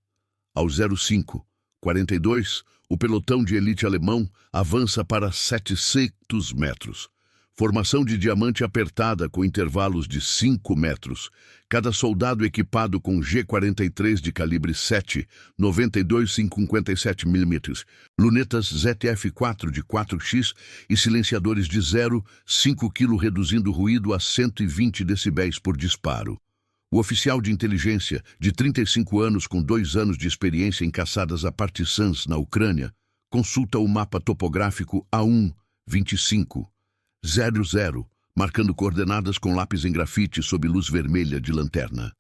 Ao 05:42, o pelotão de elite alemão avança para 700 metros. Formação de diamante apertada com intervalos de 5 metros. Cada soldado equipado com G-43 de calibre 7, 92,57 mm, lunetas ZF-4 de 4x e silenciadores de 0,5 kg reduzindo o ruído a 120 decibéis por disparo. O oficial de inteligência, de 35 anos com 2 anos de experiência em caçadas a partisans na Ucrânia, consulta o mapa topográfico A1-25-00, marcando coordenadas com lápis em grafite sob luz vermelha de lanterna.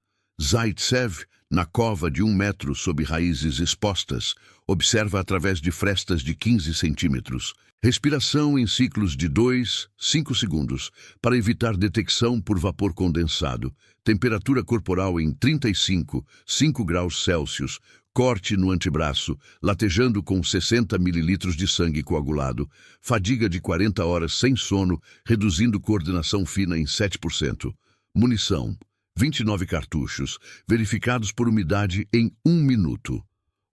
Zaitsev, na cova de 1 metro sob raízes expostas, observa através de frestas de 15 centímetros. Respiração em ciclos de 2-5 segundos, para evitar detecção por vapor condensado. Temperatura corporal em 35,5 graus Celsius. Corte no antebraço, latejando com 60 mililitros de sangue coagulado. Fadiga de 40 horas sem sono, reduzindo coordenação fina em 7%. Munição: 29 cartuchos, verificados por umidade em 1 minuto.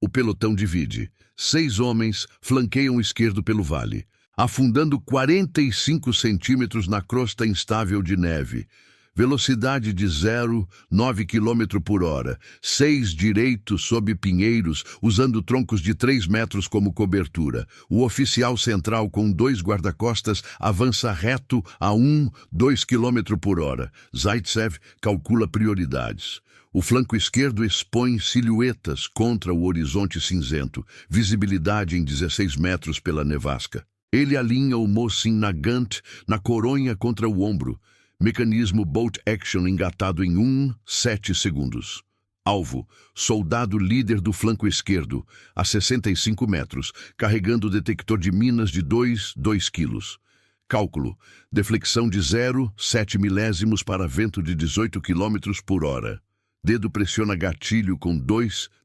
O pelotão divide. 6 homens flanqueiam o esquerdo pelo vale, afundando 45 centímetros na crosta instável de neve. Velocidade de 0,9 km por hora. 6 direitos sob pinheiros, usando troncos de 3 metros como cobertura. O oficial central, com 2 guarda-costas, avança reto a 1,2 km por hora. Zaitsev calcula prioridades. O flanco esquerdo expõe silhuetas contra o horizonte cinzento, visibilidade em 16 metros pela nevasca. Ele alinha o Mosin Nagant na coronha contra o ombro. Mecanismo Bolt Action engatado em 1,7 segundos. Alvo: soldado líder do flanco esquerdo, a 65 metros, carregando detector de minas de 2 quilos. Cálculo: deflexão de 0,7 milésimos para vento de 18 km por hora. Dedo pressiona gatilho com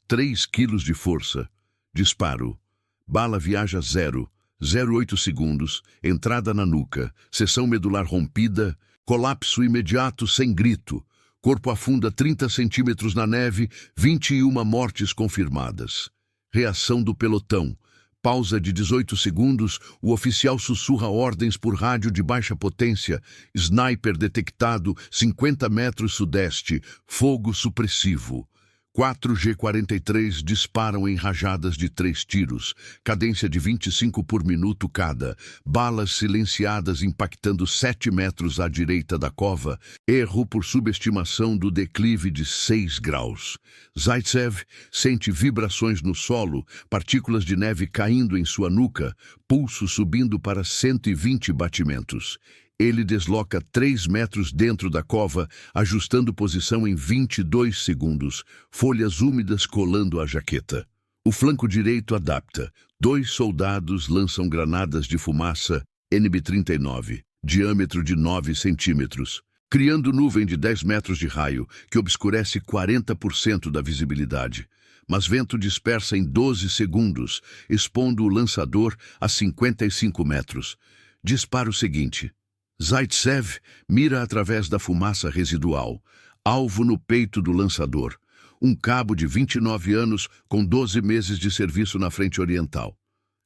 3 quilos de força. Disparo. Bala viaja 0,08 segundos, entrada na nuca, seção medular rompida, colapso imediato sem grito. Corpo afunda 30 centímetros na neve, 21 mortes confirmadas. Reação do pelotão. Pausa de 18 segundos, o oficial sussurra ordens por rádio de baixa potência. Sniper detectado, 50 metros sudeste. Fogo supressivo. 4 G-43 disparam em rajadas de 3 tiros, cadência de 25 por minuto cada, balas silenciadas impactando 7 metros à direita da cova, erro por subestimação do declive de 6 graus. Zaitsev sente vibrações no solo, partículas de neve caindo em sua nuca, pulso subindo para 120 batimentos. Ele desloca 3 metros dentro da cova, ajustando posição em 22 segundos, folhas úmidas colando a jaqueta. O flanco direito adapta. 2 soldados lançam granadas de fumaça NB-39, diâmetro de 9 centímetros, criando nuvem de 10 metros de raio, que obscurece 40% da visibilidade. Mas vento dispersa em 12 segundos, expondo o lançador a 55 metros. Disparo seguinte. Zaitsev mira através da fumaça residual, alvo no peito do lançador, um cabo de 29 anos com 12 meses de serviço na frente oriental.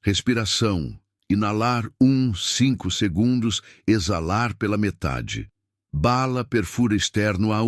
Respiração: inalar 5 segundos, exalar pela metade. Bala perfura externo a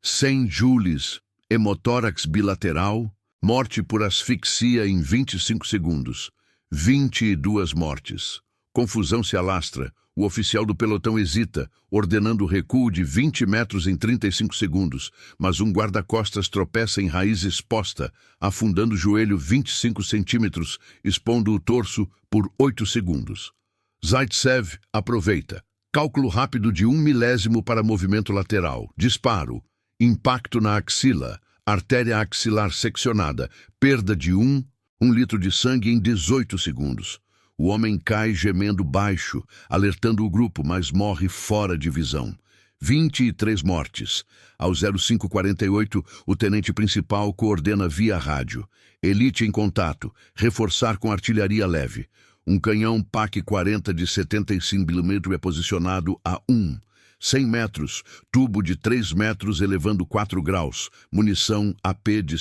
100 joules, hemotórax bilateral, morte por asfixia em 25 segundos, 22 mortes. Confusão se alastra. O oficial do pelotão hesita, ordenando o recuo de 20 metros em 35 segundos, mas um guarda-costas tropeça em raiz exposta, afundando o joelho 25 centímetros, expondo o torso por 8 segundos. Zaitsev aproveita. Cálculo rápido de 1 milésimo para movimento lateral. Disparo. Impacto na axila. Artéria axilar seccionada. Perda de 1 litro de sangue em 18 segundos. O homem cai gemendo baixo, alertando o grupo, mas morre fora de visão. 23 mortes. Ao 0548, o tenente principal coordena via rádio. Elite em contato. Reforçar com artilharia leve. Um canhão PAC-40 de 75 mm é posicionado a 100 metros. Tubo de 3 metros elevando 4 graus. Munição AP de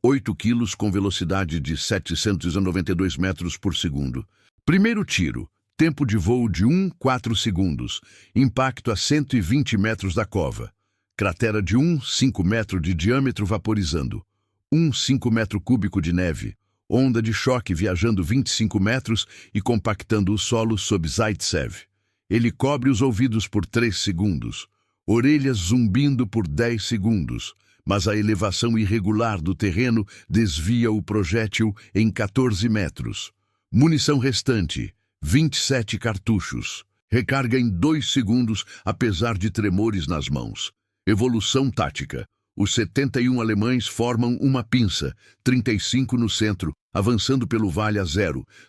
8 quilos com velocidade de 792 metros por segundo. Primeiro tiro. Tempo de voo de 4 segundos. Impacto a 120 metros da cova. Cratera de 5 metro de diâmetro vaporizando. 5 metro cúbico de neve. Onda de choque viajando 25 metros e compactando o solo sob Zaitsev. Ele cobre os ouvidos por 3 segundos. orelhas zumbindo por 10 segundos, mas a elevação irregular do terreno desvia o projétil em 14 metros. Munição restante, 27 cartuchos. Recarga em 2 segundos, apesar de tremores nas mãos. Evolução tática. Os 71 alemães formam uma pinça, 35 no centro, avançando pelo vale a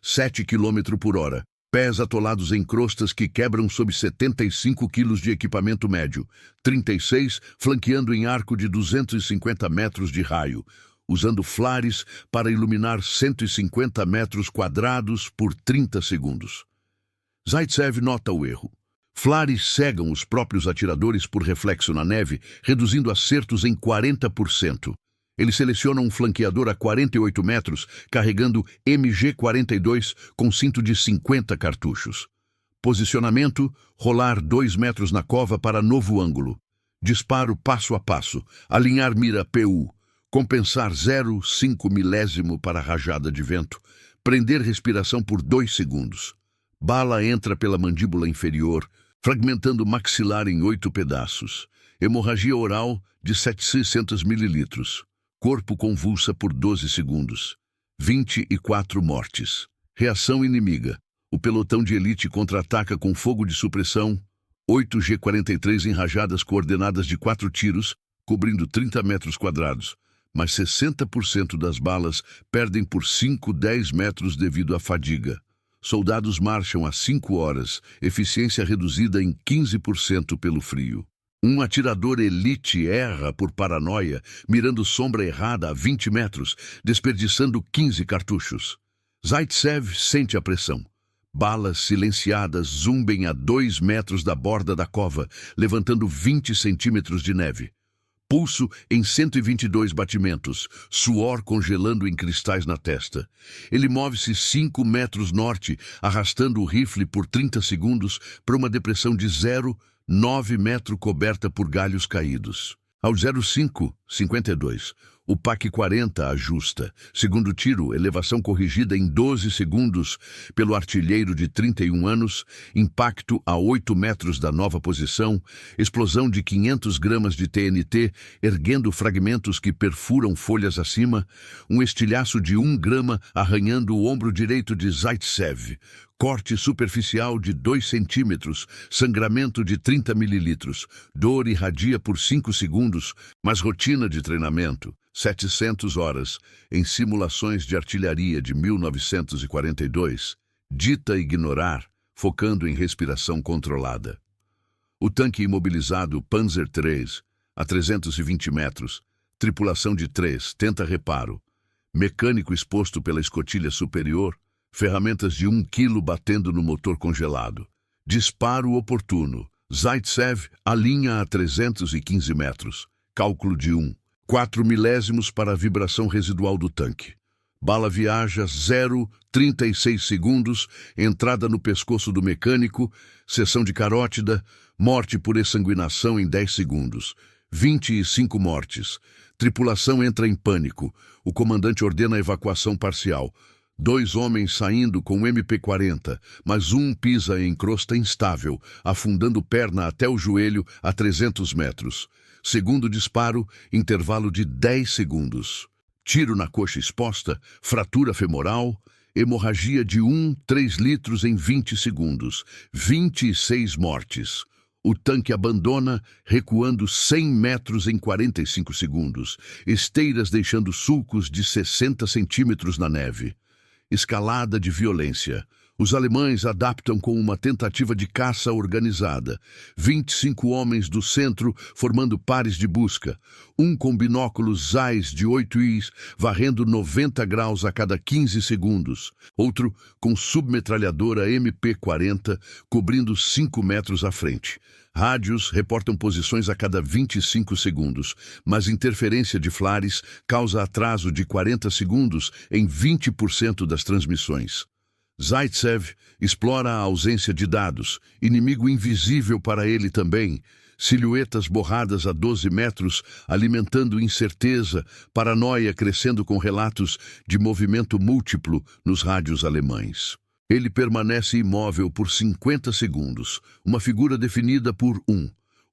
7 km por hora. Pés atolados em crostas que quebram sob 75 quilos de equipamento médio. 36 flanqueando em arco de 250 metros de raio, usando flares para iluminar 150 metros quadrados por 30 segundos. Zaitsev nota o erro. Flares cegam os próprios atiradores por reflexo na neve, reduzindo acertos em 40%. Ele seleciona um flanqueador a 48 metros, carregando MG-42 com cinto de 50 cartuchos. Posicionamento: rolar 2 metros na cova para novo ângulo. Disparo passo a passo, alinhar mira PU. Compensar 0,5 milésimo para rajada de vento. Prender respiração por 2 segundos. Bala entra pela mandíbula inferior, fragmentando o maxilar em 8 pedaços. Hemorragia oral de 700 mililitros. Corpo convulsa por 12 segundos. 24 mortes. Reação inimiga. O pelotão de elite contra-ataca com fogo de supressão. 8 G-43 em rajadas coordenadas de 4 tiros, cobrindo 30 metros quadrados. Mas 60% das balas perdem por 5-10 metros devido à fadiga. Soldados marcham a 5 horas, eficiência reduzida em 15% pelo frio. Um atirador elite erra por paranoia, mirando sombra errada a 20 metros, desperdiçando 15 cartuchos. Zaitsev sente a pressão. Balas silenciadas zumbem a 2 metros da borda da cova, levantando 20 centímetros de neve. Pulso em 122 batimentos, suor congelando em cristais na testa. Ele move-se 5 metros norte, arrastando o rifle por 30 segundos para uma depressão de 0,9 metro coberta por galhos caídos. Ao 0,5, 52, o PAC-40 ajusta. Segundo tiro, elevação corrigida em 12 segundos pelo artilheiro de 31 anos, impacto a 8 metros da nova posição, explosão de 500 gramas de TNT, erguendo fragmentos que perfuram folhas acima, um estilhaço de 1 grama arranhando o ombro direito de Zaitsev, corte superficial de 2 centímetros, sangramento de 30 mililitros, dor irradia por 5 segundos, mas rotina de treinamento. 700 horas, em simulações de artilharia de 1942, dita ignorar, focando em respiração controlada. O tanque imobilizado Panzer III, a 320 metros, tripulação de 3, tenta reparo, mecânico exposto pela escotilha superior, ferramentas de 1 quilo batendo no motor congelado. Disparo oportuno, Zaitsev alinha a 315 metros, cálculo de 4 milésimos para a vibração residual do tanque. Bala viaja 0,36 segundos, entrada no pescoço do mecânico, seção de carótida, morte por exsanguinação em 10 segundos. 25 mortes. Tripulação entra em pânico. O comandante ordena a evacuação parcial. 2 homens saindo com MP-40, mas um pisa em crosta instável, afundando perna até o joelho a 300 metros. Segundo disparo, intervalo de 10 segundos. Tiro na coxa exposta, fratura femoral, hemorragia de 3 litros em 20 segundos. 26 mortes. O tanque abandona, recuando 100 metros em 45 segundos. Esteiras deixando sulcos de 60 centímetros na neve. Escalada de violência. Os alemães adaptam com uma tentativa de caça organizada. 25 homens do centro formando pares de busca. Um com binóculos Zeiss de 8 is, varrendo 90 graus a cada 15 segundos. Outro com submetralhadora MP-40, cobrindo 5 metros à frente. Rádios reportam posições a cada 25 segundos, mas interferência de flares causa atraso de 40 segundos em 20% das transmissões. Zaitsev explora a ausência de dados, inimigo invisível para ele também, silhuetas borradas a 12 metros, alimentando incerteza, paranoia crescendo com relatos de movimento múltiplo nos rádios alemães. Ele permanece imóvel por 50 segundos, uma figura definida por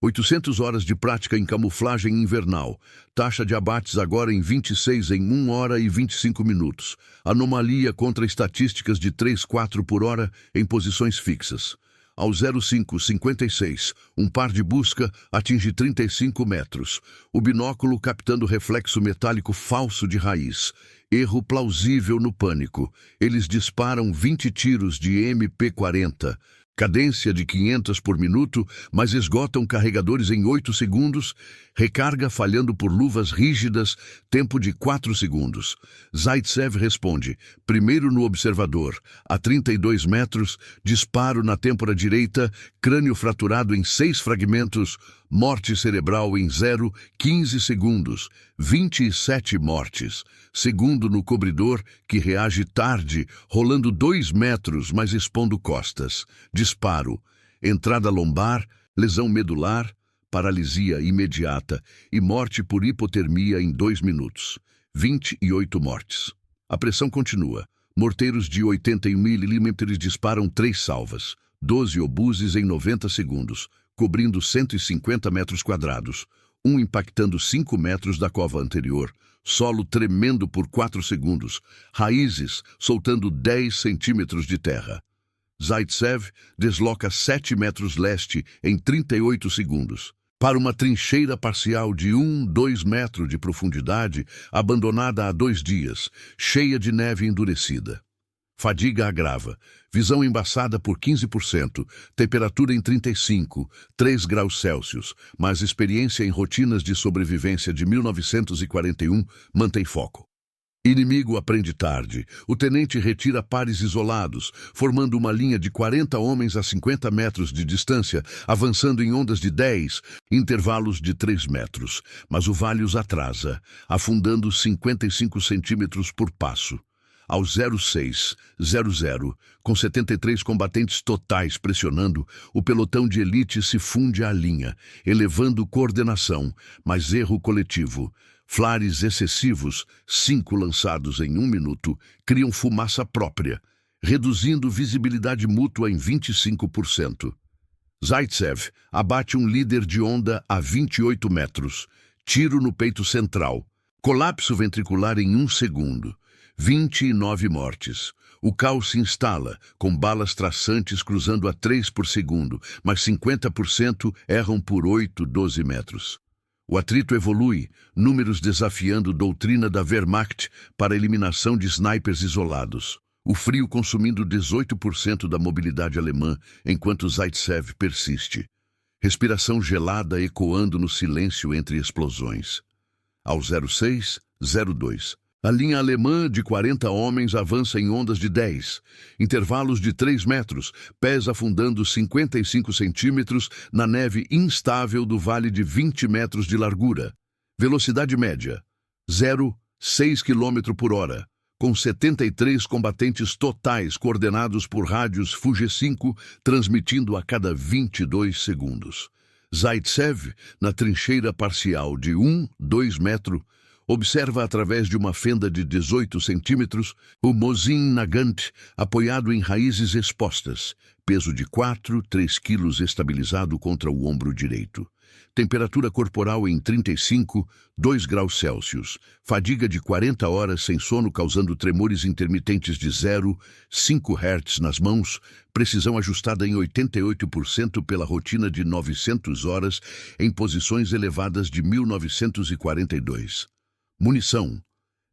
800 horas de prática em camuflagem invernal. Taxa de abates agora em 26 em 1 hora e 25 minutos. Anomalia contra estatísticas de 3-4 por hora em posições fixas. Ao 05:56, um par de busca atinge 35 metros. O binóculo captando reflexo metálico falso de raiz. Erro plausível no pânico. Eles disparam 20 tiros de MP-40. Cadência de 500 por minuto, mas esgotam carregadores em 8 segundos, recarga falhando por luvas rígidas, tempo de 4 segundos. Zaitsev responde, primeiro no observador, a 32 metros, disparo na têmpora direita, crânio fraturado em 6 fragmentos, morte cerebral em 0,15 segundos, 27 mortes. Segundo no cobridor, que reage tarde, rolando 2 metros, mas expondo costas. Disparo, entrada lombar, lesão medular, paralisia imediata e morte por hipotermia em 2 minutos. 28 mortes. A pressão continua. Morteiros de 81 mm disparam 3 salvas, 12 obuses em 90 segundos, cobrindo 150 metros quadrados, um impactando 5 metros da cova anterior, solo tremendo por 4 segundos, raízes soltando 10 centímetros de terra. Zaitsev desloca 7 metros leste em 38 segundos, para uma trincheira parcial de 2 metros de profundidade, abandonada há 2 dias, cheia de neve endurecida. Fadiga agrava, visão embaçada por 15%, temperatura em 35, 3 graus Celsius, mas experiência em rotinas de sobrevivência de 1941 mantém foco. Inimigo aprende tarde. O tenente retira pares isolados, formando uma linha de 40 homens a 50 metros de distância, avançando em ondas de 10, intervalos de 3 metros. Mas o vale os atrasa, afundando 55 centímetros por passo. Ao 06:00, com 73 combatentes totais pressionando, o pelotão de elite se funde à linha, elevando coordenação, mas erro coletivo. Flares excessivos, 5 lançados em 1 minuto, criam fumaça própria, reduzindo visibilidade mútua em 25%. Zaitsev abate um líder de onda a 28 metros, tiro no peito central, colapso ventricular em 1 segundo. 29 mortes. O caos se instala, com balas traçantes cruzando a 3 por segundo, mas 50% erram por 8-12 metros. O atrito evolui, números desafiando doutrina da Wehrmacht para a eliminação de snipers isolados. O frio consumindo 18% da mobilidade alemã, enquanto Zaitsev persiste. Respiração gelada ecoando no silêncio entre explosões. Ao 06:02. A linha alemã de 40 homens avança em ondas de 10, intervalos de 3 metros, pés afundando 55 centímetros na neve instável do vale de 20 metros de largura. Velocidade média, 0,6 km por hora, com 73 combatentes totais coordenados por rádios Fuji-5, transmitindo a cada 22 segundos. Zaitsev, na trincheira parcial de 2 metros, observa através de uma fenda de 18 centímetros o Mosin Nagant apoiado em raízes expostas, peso de 3 quilos estabilizado contra o ombro direito. Temperatura corporal em 35, 2 graus Celsius. Fadiga de 40 horas sem sono causando tremores intermitentes de 0,5 Hz nas mãos. Precisão ajustada em 88% pela rotina de 900 horas em posições elevadas de 1942. Munição,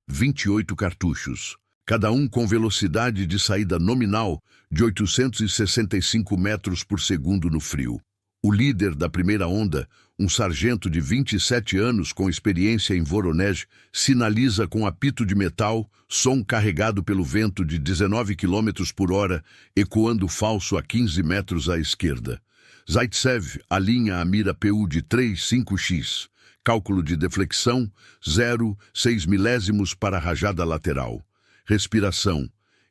28 cartuchos, cada um com velocidade de saída nominal de 865 metros por segundo no frio. O líder da primeira onda, um sargento de 27 anos com experiência em Voronezh, sinaliza com apito de metal, som carregado pelo vento de 19 km por hora, ecoando falso a 15 metros à esquerda. Zaitsev alinha a mira PU de 3,5x. Cálculo de deflexão, 0,6 milésimos para a rajada lateral. Respiração,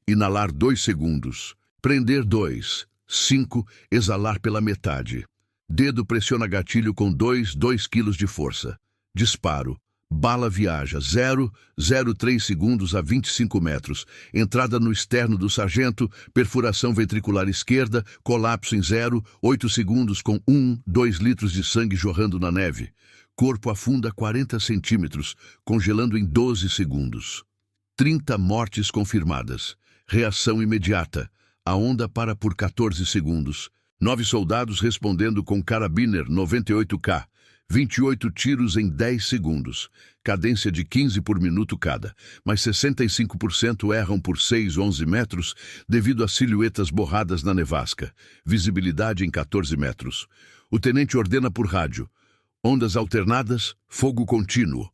inalar 2 segundos. Prender 2, 5, exalar pela metade. Dedo pressiona gatilho com 2 kg de força. Disparo, Bala viaja 0,03 segundos a 25 metros. Entrada no externo do sargento, perfuração ventricular esquerda, colapso em 0,8 segundos com 2 litros de sangue jorrando na neve. Corpo afunda 40 centímetros, congelando em 12 segundos. 30 mortes confirmadas. Reação imediata. A onda para por 14 segundos. 9 soldados respondendo com Karabiner 98K. 28 tiros em 10 segundos, cadência de 15 por minuto cada, mas 65% erram por 6-11 metros devido a silhuetas borradas na nevasca, visibilidade em 14 metros. O tenente ordena por rádio, ondas alternadas, fogo contínuo.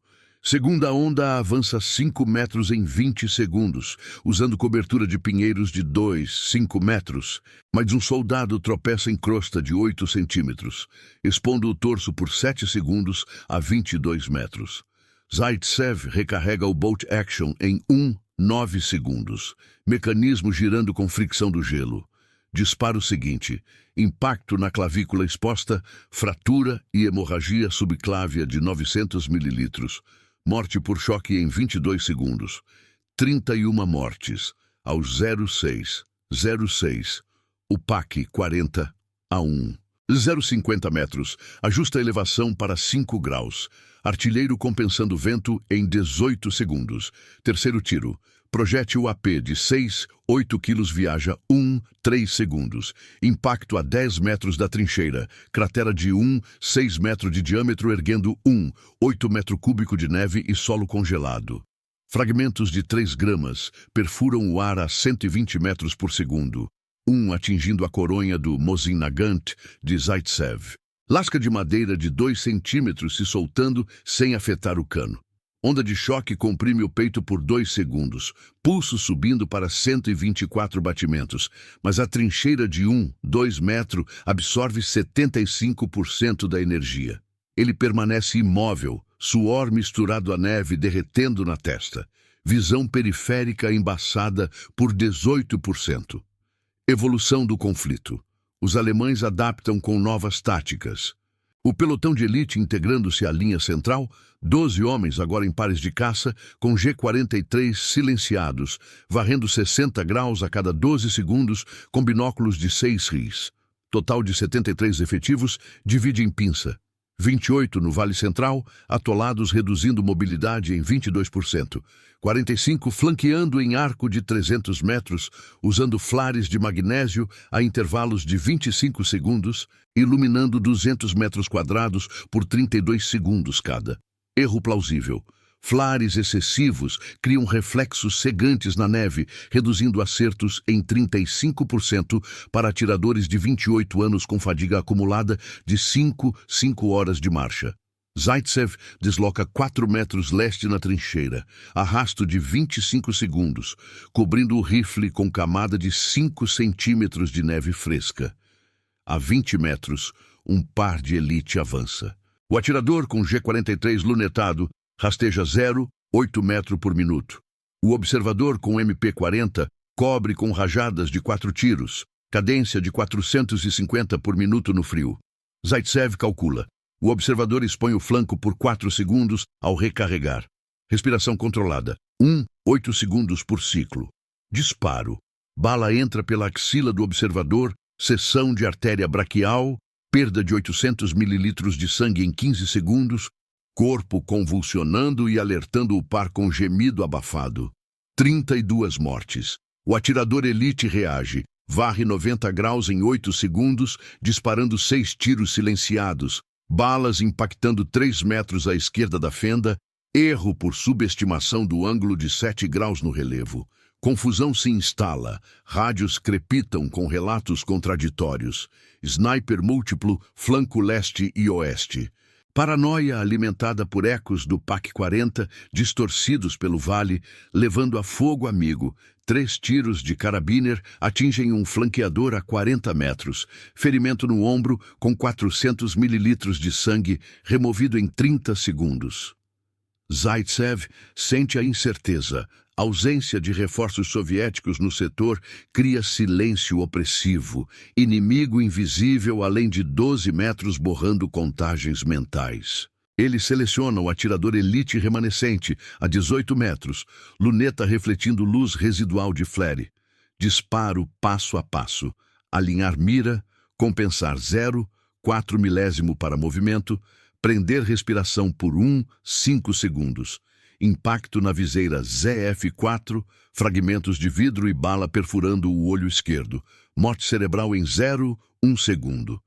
Segunda onda avança 5 metros em 20 segundos, usando cobertura de pinheiros de 2-5 metros, mas um soldado tropeça em crosta de 8 centímetros, expondo o torso por 7 segundos a 22 metros. Zaitsev recarrega o Bolt Action em 9 segundos, mecanismo girando com fricção do gelo. Disparo seguinte, impacto na clavícula exposta, fratura e hemorragia subclávia de 900 mililitros. Morte por choque em 22 segundos. 31 mortes. Aos 06. O PAC 40 a 1. 0,50 metros. Ajusta a elevação para 5 graus. Artilheiro compensando vento em 18 segundos. Terceiro tiro. Projétil AP de 6,8 quilos viaja 3 segundos. Impacto a 10 metros da trincheira. Cratera de 6 metros de diâmetro erguendo 8 metro cúbico de neve e solo congelado. Fragmentos de 3 gramas perfuram o ar a 120 metros por segundo. Atingindo a coronha do Mosin Nagant de Zaitsev. Lasca de madeira de 2 centímetros se soltando sem afetar o cano. Onda de choque comprime o peito por 2 segundos, pulso subindo para 124 batimentos, mas a trincheira de 2 metros absorve 75% da energia. Ele permanece imóvel, suor misturado à neve derretendo na testa, visão periférica embaçada por 18%. Evolução do conflito. Os alemães adaptam com novas táticas. O pelotão de elite integrando-se à linha central, 12 homens agora em pares de caça, com G-43 silenciados, varrendo 60 graus a cada 12 segundos com binóculos de 6 RIS. Total de 73 efetivos, divide em pinça. 28 no Vale Central, atolados reduzindo mobilidade em 22%. 45 flanqueando em arco de 300 metros, usando flares de magnésio a intervalos de 25 segundos, iluminando 200 metros quadrados por 32 segundos cada. Erro plausível. Flares excessivos criam reflexos cegantes na neve, reduzindo acertos em 35% para atiradores de 28 anos com fadiga acumulada de 5 horas de marcha. Zaitsev desloca 4 metros leste na trincheira, arrasto de 25 segundos, cobrindo o rifle com camada de 5 centímetros de neve fresca. A 20 metros, um par de elite avança. O atirador com G-43 lunetado rasteja 0,8 metro por minuto. O observador com MP-40 cobre com rajadas de 4 tiros, cadência de 450 por minuto no frio. Zaitsev calcula. O observador expõe o flanco por 4 segundos ao recarregar. Respiração controlada. 8 segundos por ciclo. Disparo. Bala entra pela axila do observador, seção de artéria braquial, perda de 800 mililitros de sangue em 15 segundos, corpo convulsionando e alertando o par com gemido abafado. 32 mortes. O atirador elite reage, varre 90 graus em 8 segundos, disparando 6 tiros silenciados, balas impactando 3 metros à esquerda da fenda, erro por subestimação do ângulo de 7 graus no relevo. Confusão se instala, rádios crepitam com relatos contraditórios. Sniper múltiplo, flanco leste e oeste. Paranoia alimentada por ecos do PAC-40, distorcidos pelo vale, levando a fogo amigo. 3 tiros de Karabiner atingem um flanqueador a 40 metros. Ferimento no ombro com 400 mililitros de sangue, removido em 30 segundos. Zaitsev sente a incerteza. A ausência de reforços soviéticos no setor cria silêncio opressivo, inimigo invisível além de 12 metros borrando contagens mentais. Ele seleciona o atirador elite remanescente a 18 metros, luneta refletindo luz residual de flare. Disparo passo a passo. Alinhar mira, compensar 0, 4 milésimo para movimento, prender respiração por 5 segundos. Impacto na viseira ZF4, fragmentos de vidro e bala perfurando o olho esquerdo. Morte cerebral em 1 segundo.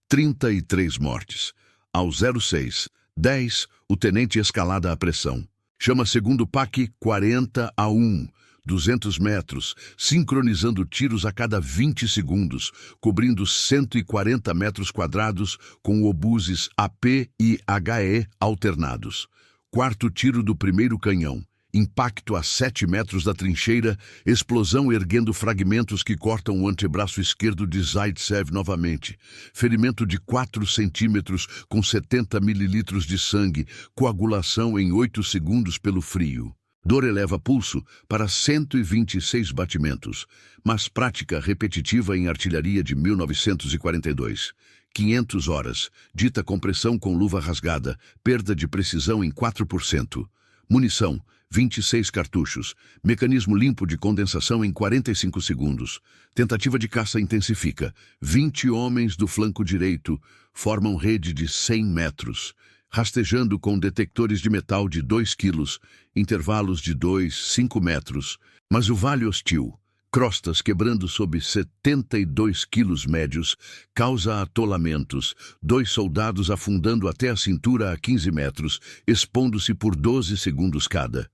33 mortes. Ao 06:10, o tenente escalada a pressão. Chama segundo PAC 40-1, 200 metros, sincronizando tiros a cada 20 segundos, cobrindo 140 metros quadrados com obuses AP e HE alternados. Quarto tiro do primeiro canhão. Impacto a 7 metros da trincheira, explosão erguendo fragmentos que cortam o antebraço esquerdo de Zaitsev novamente. Ferimento de 4 centímetros com 70 mililitros de sangue, coagulação em 8 segundos pelo frio. Dor eleva pulso para 126 batimentos, mas prática repetitiva em artilharia de 1942. 500 horas, dita compressão com luva rasgada, perda de precisão em 4%. Munição, 26 cartuchos, mecanismo limpo de condensação em 45 segundos. Tentativa de caça intensifica. 20 homens do flanco direito formam rede de 100 metros, rastejando com detectores de metal de 2 quilos, intervalos de 5 metros. Mas o vale hostil, crostas quebrando sob 72 quilos médios, causa atolamentos, 2 soldados afundando até a cintura a 15 metros, expondo-se por 12 segundos cada.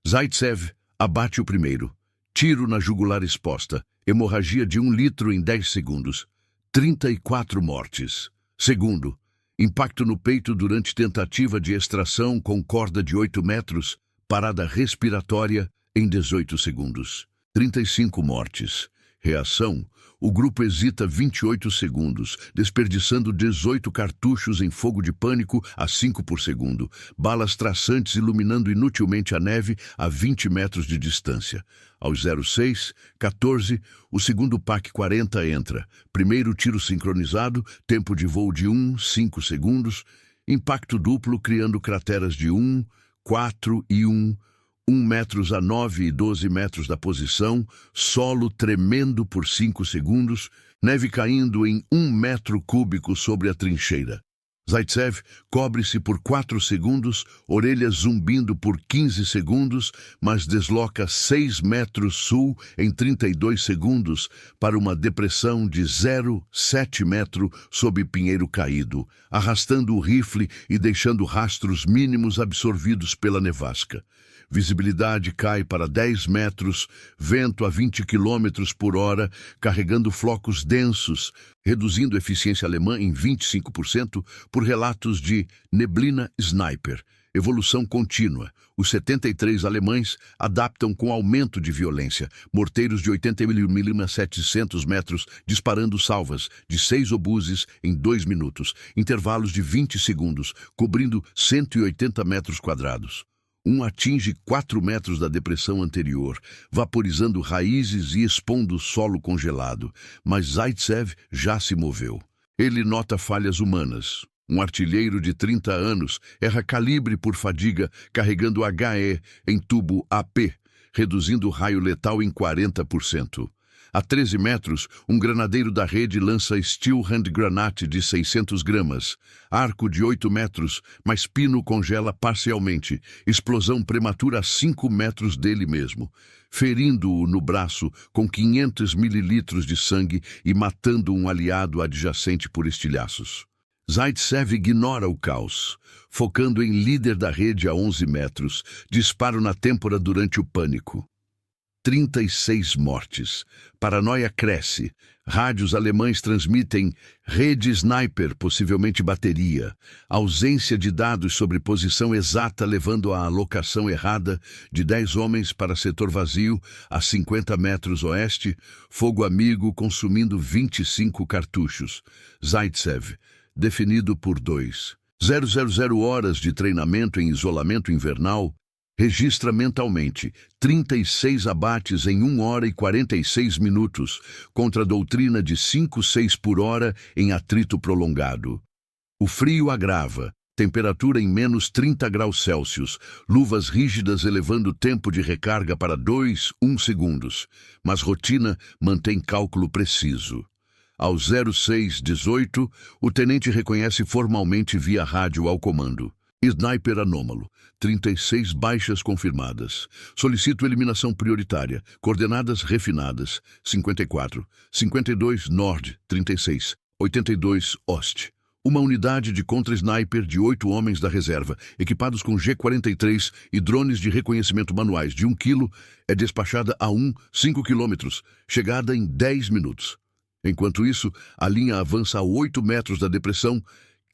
Zaitsev abate o primeiro. Tiro na jugular exposta, hemorragia de 1 litro em 10 segundos. 34 mortes. Segundo, impacto no peito durante tentativa de extração com corda de 8 metros, parada respiratória em 18 segundos. 35 mortes. Reação: o grupo hesita 28 segundos, desperdiçando 18 cartuchos em fogo de pânico a 5 por segundo, balas traçantes iluminando inutilmente a neve a 20 metros de distância. Aos 06:14, o segundo PAC 40 entra. Primeiro tiro sincronizado, tempo de voo de 5 segundos, impacto duplo criando crateras de 4 e 1 metros a 9 e 12 metros da posição, solo tremendo por 5 segundos, neve caindo em 1 metro cúbico sobre a trincheira. Zaitsev cobre-se por 4 segundos, orelhas zumbindo por 15 segundos, mas desloca 6 metros sul em 32 segundos para uma depressão de 0,7 metro sob pinheiro caído, arrastando o rifle e deixando rastros mínimos absorvidos pela nevasca. Visibilidade cai para 10 metros, vento a 20 km por hora, carregando flocos densos, reduzindo eficiência alemã em 25% por relatos de neblina sniper. Evolução contínua. Os 73 alemães adaptam com aumento de violência. Morteiros de 80 mm a 700 metros, disparando salvas de 6 obuses em 2 minutos. Intervalos de 20 segundos, cobrindo 180 metros quadrados. Um atinge 4 metros da depressão anterior, vaporizando raízes e expondo o solo congelado. Mas Zaitsev já se moveu. Ele nota falhas humanas. Um artilheiro de 30 anos erra calibre por fadiga, carregando HE em tubo AP, reduzindo o raio letal em 40%. A 13 metros, um granadeiro da rede lança Steel Hand Granate de 600 gramas. Arco de 8 metros, mas pino congela parcialmente. Explosão prematura a 5 metros dele mesmo, ferindo-o no braço com 500 mililitros de sangue e matando um aliado adjacente por estilhaços. Zaitsev ignora o caos, focando em líder da rede a 11 metros. Disparo na têmpora durante o pânico. 36 mortes. Paranoia cresce. Rádios alemães transmitem rede sniper, possivelmente bateria. Ausência de dados sobre posição exata levando à alocação errada de 10 homens para setor vazio a 50 metros oeste. Fogo amigo consumindo 25 cartuchos. Zaitsev, definido por 2.000 horas de treinamento em isolamento invernal, registra mentalmente 36 abates em 1 hora e 46 minutos, contra a doutrina de 5-6 por hora em atrito prolongado. O frio agrava, temperatura em menos 30 graus Celsius, luvas rígidas elevando o tempo de recarga para 1 segundos, mas rotina mantém cálculo preciso. Ao 0618, o tenente reconhece formalmente via rádio ao comando. Sniper anômalo, 36 baixas confirmadas. Solicito eliminação prioritária. Coordenadas refinadas, 54, 52 Nord, 36, 82 Oeste. Uma unidade de contra-sniper de 8 homens da reserva, equipados com G-43 e drones de reconhecimento manuais de 1 kg, é despachada a 5 km, chegada em 10 minutos. Enquanto isso, a linha avança a 8 metros da depressão,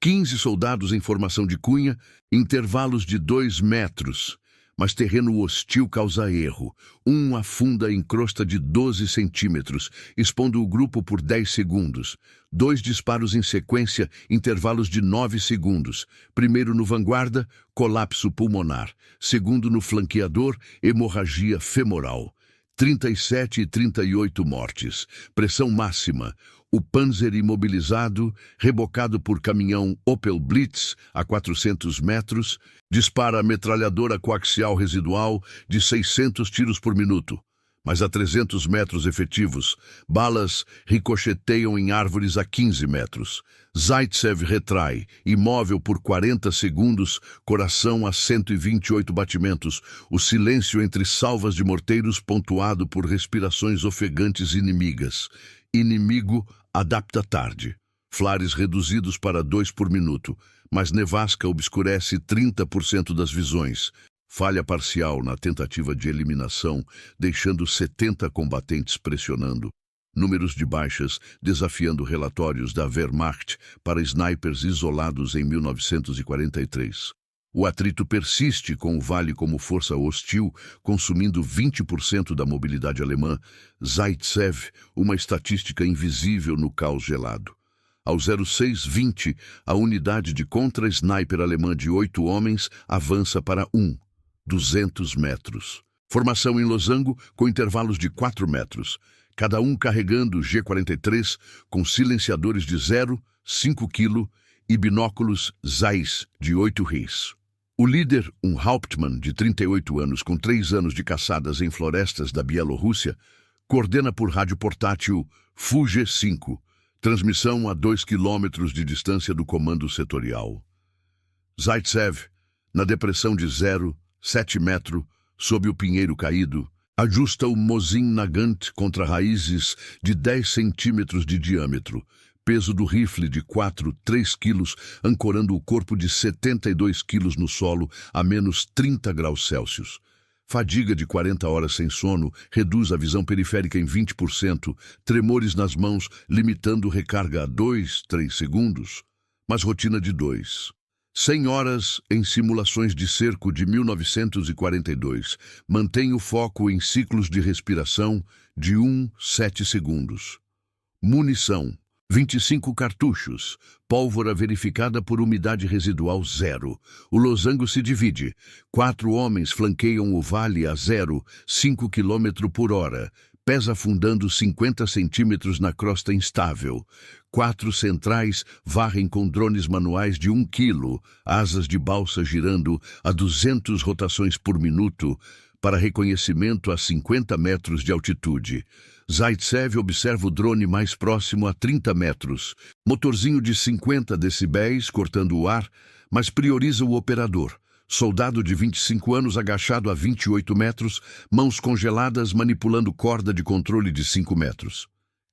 15 soldados em formação de cunha, intervalos de 2 metros. Mas terreno hostil causa erro. Um afunda em crosta de 12 centímetros, expondo o grupo por 10 segundos. 2 disparos em sequência, intervalos de 9 segundos. Primeiro no vanguarda, colapso pulmonar. Segundo no flanqueador, hemorragia femoral. 37 e 38 mortes. Pressão máxima. O Panzer imobilizado, rebocado por caminhão Opel Blitz a 400 metros, dispara a metralhadora coaxial residual de 600 tiros por minuto. Mas a 300 metros efetivos, balas ricocheteiam em árvores a 15 metros. Zaitsev retrai, imóvel por 40 segundos, coração a 128 batimentos, o silêncio entre salvas de morteiros pontuado por respirações ofegantes inimigas. Inimigo adapta tarde. Flares reduzidos para 2 por minuto, mas nevasca obscurece 30% das visões. Falha parcial na tentativa de eliminação, deixando 70 combatentes pressionando. Números de baixas desafiando relatórios da Wehrmacht para snipers isolados em 1943. O atrito persiste com o Vale como força hostil, consumindo 20% da mobilidade alemã. Zaitsev, uma estatística invisível no caos gelado. Ao 0620, a unidade de contra-sniper alemã de 8 homens avança para 200 metros. Formação em losango com intervalos de 4 metros. Cada um carregando G-43 com silenciadores de 0,5 kg e binóculos Zeiss de 8 ris. O líder, um Hauptmann de 38 anos com 3 anos de caçadas em florestas da Bielorrússia, coordena por rádio portátil FUG-5, transmissão a 2 km de distância do comando setorial. Zaitsev, na depressão de 0,7 metro, sob o pinheiro caído, ajusta o Mosin Nagant contra raízes de 10 centímetros de diâmetro, peso do rifle de 3 quilos, ancorando o corpo de 72 quilos no solo a menos 30 graus Celsius. Fadiga de 40 horas sem sono reduz a visão periférica em 20%, tremores nas mãos, limitando recarga a 2-3 segundos, mas rotina de 2. 100 horas em simulações de cerco de 1942. Mantém o foco em ciclos de respiração de 7 segundos. Munição: 25 cartuchos. Pólvora verificada por umidade residual 0. O losango se divide. 4 homens flanqueiam o vale a 0,5 km por hora. Pés afundando 50 centímetros na crosta instável. 4 centrais varrem com drones manuais de 1 kg, asas de balsa girando a 200 rotações por minuto, para reconhecimento a 50 metros de altitude. Zaitsev observa o drone mais próximo a 30 metros. Motorzinho de 50 decibéis cortando o ar, mas prioriza o operador. Soldado de 25 anos agachado a 28 metros, mãos congeladas manipulando corda de controle de 5 metros.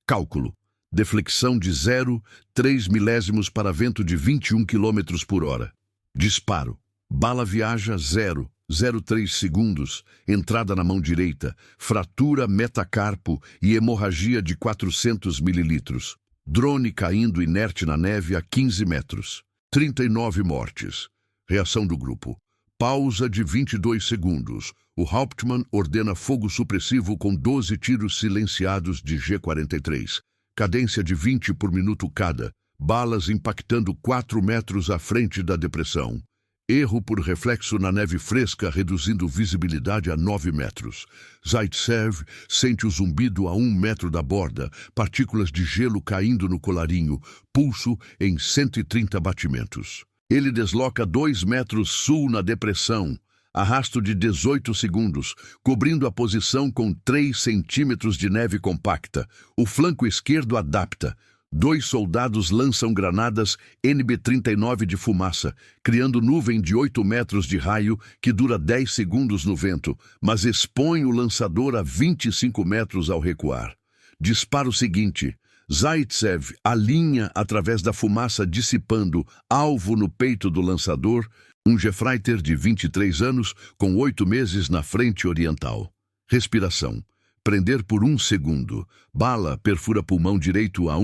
Cálculo: deflexão de 0,3 milésimos para vento de 21 km por hora. Disparo: bala viaja 0,03 segundos, entrada na mão direita, fratura metacarpo e hemorragia de 400 mililitros. Drone caindo inerte na neve a 15 metros. 39 mortes. Reação do grupo: pausa de 22 segundos. O Hauptmann ordena fogo supressivo com 12 tiros silenciados de G-43. Cadência de 20 por minuto cada. Balas impactando 4 metros à frente da depressão. Erro por reflexo na neve fresca, reduzindo visibilidade a 9 metros. Zaitsev sente o zumbido a 1 metro da borda, partículas de gelo caindo no colarinho, pulso em 130 batimentos. Ele desloca 2 metros sul na depressão, arrasto de 18 segundos, cobrindo a posição com 3 centímetros de neve compacta. O flanco esquerdo adapta. 2 soldados lançam granadas NB-39 de fumaça, criando nuvem de 8 metros de raio que dura 10 segundos no vento, mas expõe o lançador a 25 metros ao recuar. Disparo seguinte. Zaitsev alinha através da fumaça dissipando alvo no peito do lançador, um Gefreiter de 23 anos com 8 meses na frente oriental. Respiração. Prender por 1 segundo. Bala perfura pulmão direito a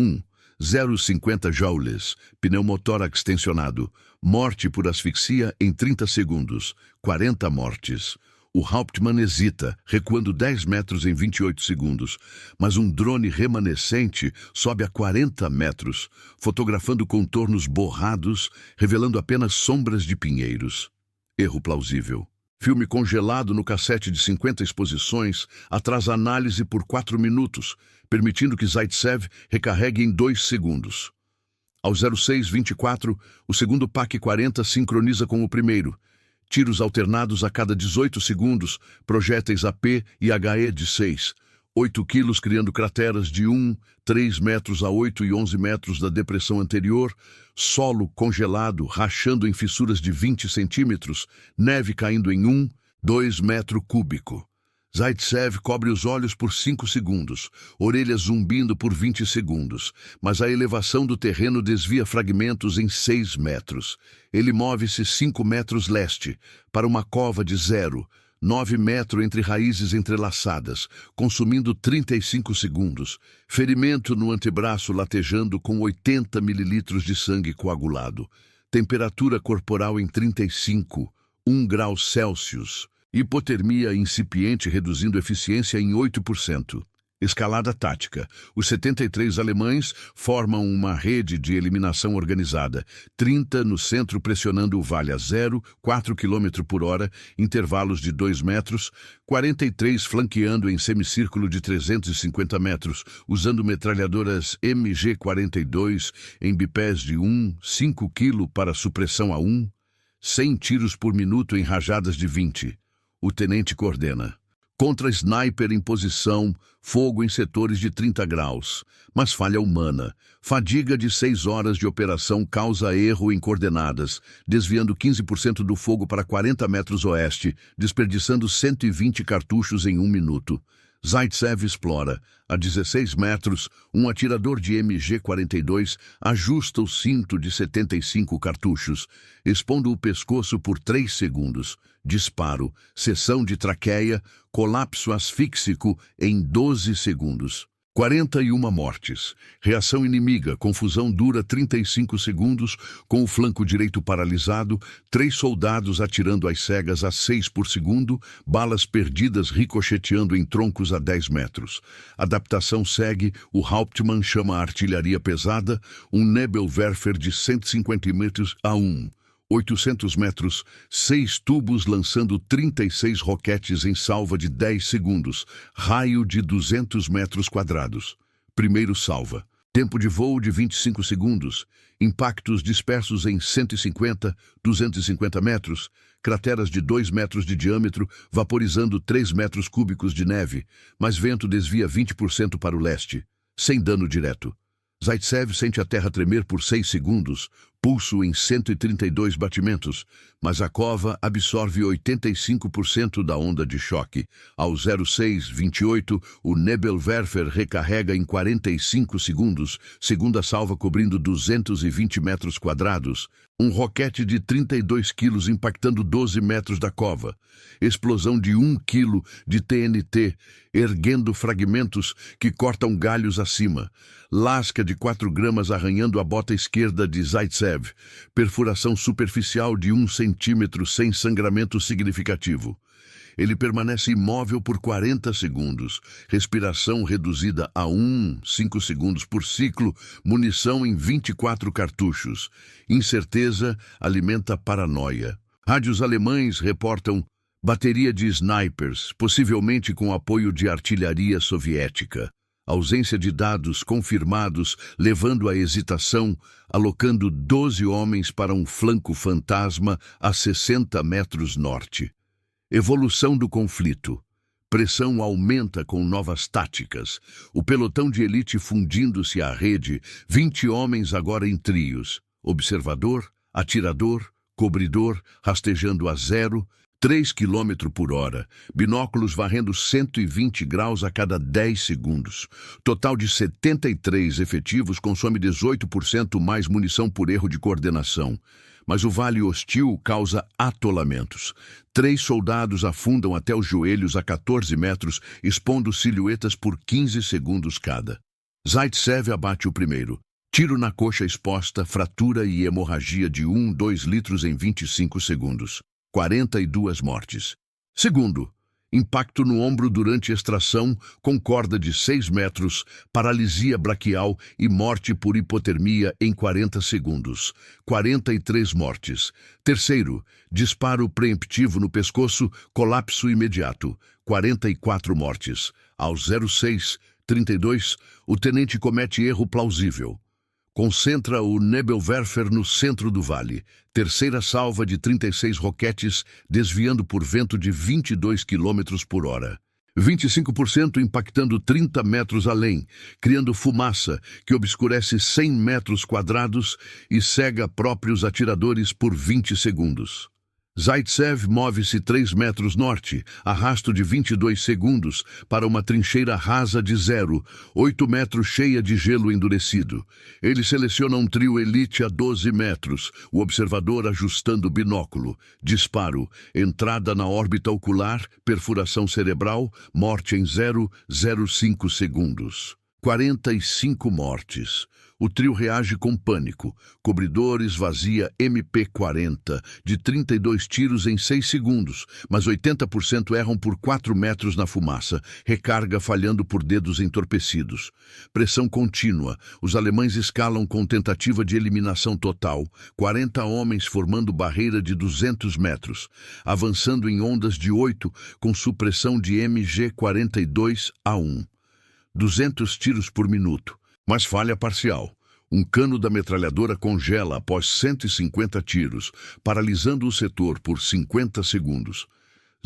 0,50 joules. Pneumotórax tensionado. Morte por asfixia em 30 segundos. 40 mortes. O Hauptmann hesita, recuando 10 metros em 28 segundos, mas um drone remanescente sobe a 40 metros, fotografando contornos borrados, revelando apenas sombras de pinheiros. Erro plausível. Filme congelado no cassete de 50 exposições atrasa análise por 4 minutos, permitindo que Zaitsev recarregue em 2 segundos. Ao 06:24, o segundo PAC-40 sincroniza com o primeiro. Tiros alternados a cada 18 segundos, projéteis AP e HE de 6. 8 quilos criando crateras de 3 metros a 8 e 11 metros da depressão anterior, solo congelado rachando em fissuras de 20 centímetros, neve caindo em 2 metro cúbico. Zaitsev cobre os olhos por 5 segundos, orelhas zumbindo por 20 segundos, mas a elevação do terreno desvia fragmentos em 6 metros. Ele move-se 5 metros leste, para uma cova de 9 metros entre raízes entrelaçadas, consumindo 35 segundos. Ferimento no antebraço latejando com 80 mililitros de sangue coagulado. Temperatura corporal em 35, 1 grau Celsius. Hipotermia incipiente reduzindo eficiência em 8%. Escalada tática. Os 73 alemães formam uma rede de eliminação organizada. 30 no centro pressionando o vale a 4 km por hora, intervalos de 2 metros. 43 flanqueando em semicírculo de 350 metros, usando metralhadoras MG-42 em bipés de 5 kg para supressão a 100 tiros por minuto em rajadas de 20. O tenente coordena. Contra-sniper em posição, fogo em setores de 30 graus. Mas falha humana. Fadiga de 6 horas de operação causa erro em coordenadas, desviando 15% do fogo para 40 metros oeste, desperdiçando 120 cartuchos em 1 minuto. Zaitsev explora. A 16 metros, um atirador de MG-42 ajusta o cinto de 75 cartuchos, expondo o pescoço por 3 segundos. Disparo, cessão de traqueia, colapso asfíxico em 12 segundos. 41 mortes. Reação inimiga, confusão dura 35 segundos, com o flanco direito paralisado, 3 soldados atirando às cegas a 6 por segundo, balas perdidas ricocheteando em troncos a 10 metros. Adaptação segue, o Hauptmann chama a artilharia pesada, um Nebelwerfer de 150 metros a 800 metros, 6 tubos lançando 36 roquetes em salva de 10 segundos, raio de 200 metros quadrados. Primeiro salva. Tempo de voo de 25 segundos, impactos dispersos em 150, 250 metros, crateras de 2 metros de diâmetro, vaporizando 3 metros cúbicos de neve, mas vento desvia 20% para o leste, sem dano direto. Zaitsev sente a terra tremer por 6 segundos, pulso em 132 batimentos, mas a cova absorve 85% da onda de choque. Ao 06:28, o Nebelwerfer recarrega em 45 segundos, segunda salva cobrindo 220 metros quadrados. Um roquete de 32 quilos impactando 12 metros da cova. Explosão de 1 quilo de TNT, erguendo fragmentos que cortam galhos acima. Lasca de 4 gramas arranhando a bota esquerda de Zaitsev. Perfuração superficial de 1 centímetro sem sangramento significativo. Ele permanece imóvel por 40 segundos. Respiração reduzida a 5 segundos por ciclo. Munição em 24 cartuchos. Incerteza alimenta paranoia. Rádios alemães reportam bateria de snipers, possivelmente com apoio de artilharia soviética. Ausência de dados confirmados, levando à hesitação, alocando 12 homens para um flanco fantasma a 60 metros norte. Evolução do conflito. Pressão aumenta com novas táticas. O pelotão de elite fundindo-se à rede, 20 homens agora em trios. Observador, atirador, cobridor, rastejando a 3 km por hora. Binóculos varrendo 120 graus a cada 10 segundos. Total de 73 efetivos consome 18% mais munição por erro de coordenação. Mas o vale hostil causa atolamentos. 3 soldados afundam até os joelhos a 14 metros, expondo silhuetas por 15 segundos cada. Zaitsev abate o primeiro. Tiro na coxa exposta, fratura e hemorragia de 2 litros em 25 segundos. 42 mortes. Segundo, impacto no ombro durante extração com corda de 6 metros, paralisia braquial e morte por hipotermia em 40 segundos. 43 mortes. Terceiro, disparo preemptivo no pescoço, colapso imediato. 44 mortes. Aos 06:32, o tenente comete erro plausível. Concentra o Nebelwerfer no centro do vale. Terceira salva de 36 roquetes, desviando por vento de 22 km por hora. 25% impactando 30 metros além, criando fumaça que obscurece 100 metros quadrados e cega próprios atiradores por 20 segundos. Zaitsev move-se 3 metros norte, arrasto de 22 segundos, para uma trincheira rasa de 8 metros cheia de gelo endurecido. Ele seleciona um trio elite a 12 metros, o observador ajustando o binóculo. Disparo, entrada na órbita ocular, perfuração cerebral, morte em 0,05 segundos. 45 mortes. O trio reage com pânico. Cobridor esvazia MP-40 de 32 tiros em 6 segundos, mas 80% erram por 4 metros na fumaça, recarga falhando por dedos entorpecidos. Pressão contínua. Os alemães escalam com tentativa de eliminação total. 40 homens formando barreira de 200 metros, avançando em ondas de 8 com supressão de MG-42A1. 200 tiros por minuto. Mas falha parcial. Um cano da metralhadora congela após 150 tiros, paralisando o setor por 50 segundos.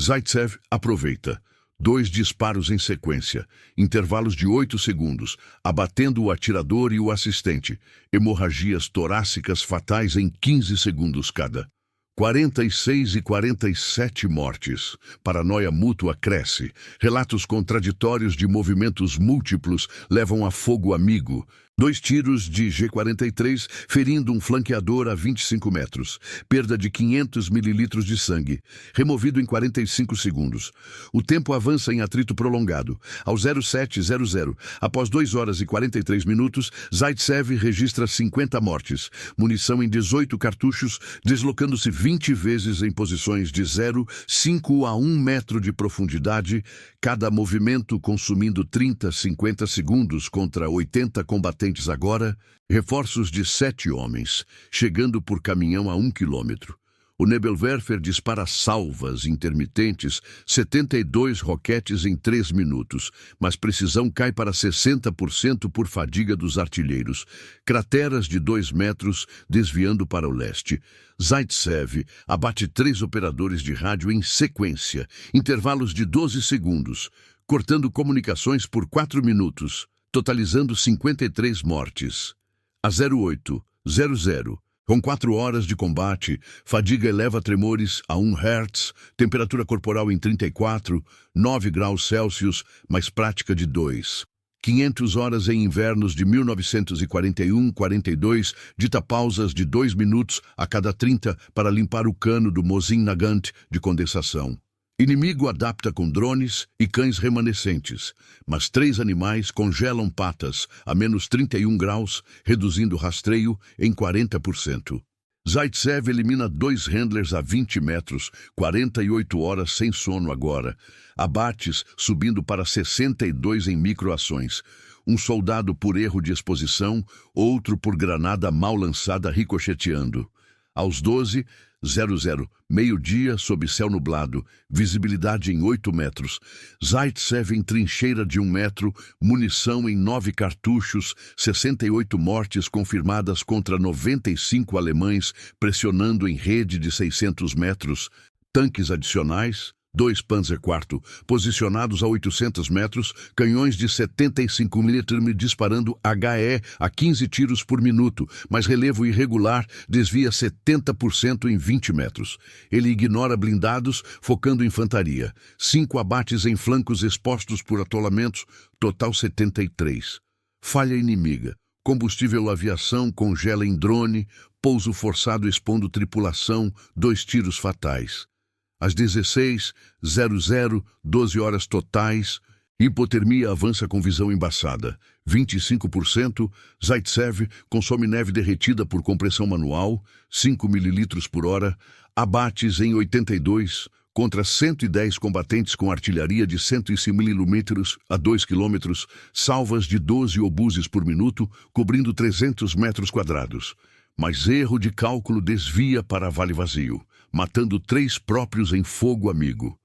Zaitsev aproveita. 2 disparos em sequência, intervalos de 8 segundos, abatendo o atirador e o assistente. Hemorragias torácicas fatais em 15 segundos cada. 46 e 47 mortes. Paranoia mútua cresce. Relatos contraditórios de movimentos múltiplos levam a fogo amigo. 2 tiros de G-43 ferindo um flanqueador a 25 metros. Perda de 500 mililitros de sangue. Removido em 45 segundos. O tempo avança em atrito prolongado. Ao 07:00, após 2 horas e 43 minutos, Zaitsev registra 50 mortes. Munição em 18 cartuchos, deslocando-se 20 vezes em posições de 0,5 a 1 metro de profundidade, cada movimento consumindo 30 a 50 segundos contra 80 combatentes agora, reforços de 7 homens, chegando por caminhão a 1 quilômetro. O Nebelwerfer dispara salvas intermitentes, 72 roquetes em 3 minutos, mas precisão cai para 60% por fadiga dos artilheiros. Crateras de 2 metros, desviando para o leste. Zaitsev abate 3 operadores de rádio em sequência, intervalos de 12 segundos, cortando comunicações por 4 minutos, totalizando 53 mortes. A 08:00, com 4 horas de combate, fadiga eleva tremores a 1 Hz, temperatura corporal em 34, 9 graus Celsius, mais prática de 2. 500 horas em invernos de 1941-42, dita pausas de 2 minutos a cada 30 para limpar o cano do Mosin Nagant de condensação. Inimigo adapta com drones e cães remanescentes, mas 3 animais congelam patas a menos 31 graus, reduzindo rastreio em 40%. Zaitsev elimina 2 handlers a 20 metros, 48 horas sem sono agora. Abates subindo para 62 em microações. Um soldado por erro de exposição, outro por granada mal lançada ricocheteando. Aos 12, meio-dia sob céu nublado, visibilidade em 8 metros. Zaitsev em trincheira de 1 metro, munição em 9 cartuchos, 68 mortes confirmadas contra 95 alemães, pressionando em rede de 600 metros. Tanques adicionais, 2 Panzer IV, posicionados a 800 metros, canhões de 75 mm disparando HE a 15 tiros por minuto, mas relevo irregular desvia 70% em 20 metros. Ele ignora blindados, focando infantaria. 5 abates em flancos expostos por atolamentos, total 73. Falha inimiga. Combustível aviação congela em drone, pouso forçado expondo tripulação, 2 tiros fatais. Às 16h00, 12 horas totais, hipotermia avança com visão embaçada. 25%, Zaitsev consome neve derretida por compressão manual, 5 ml por hora, abates em 82, contra 110 combatentes com artilharia de 105 mm a 2 km, salvas de 12 obuses por minuto, cobrindo 300 metros quadrados. Mas erro de cálculo desvia para vale vazio, matando 3 próprios em fogo amigo.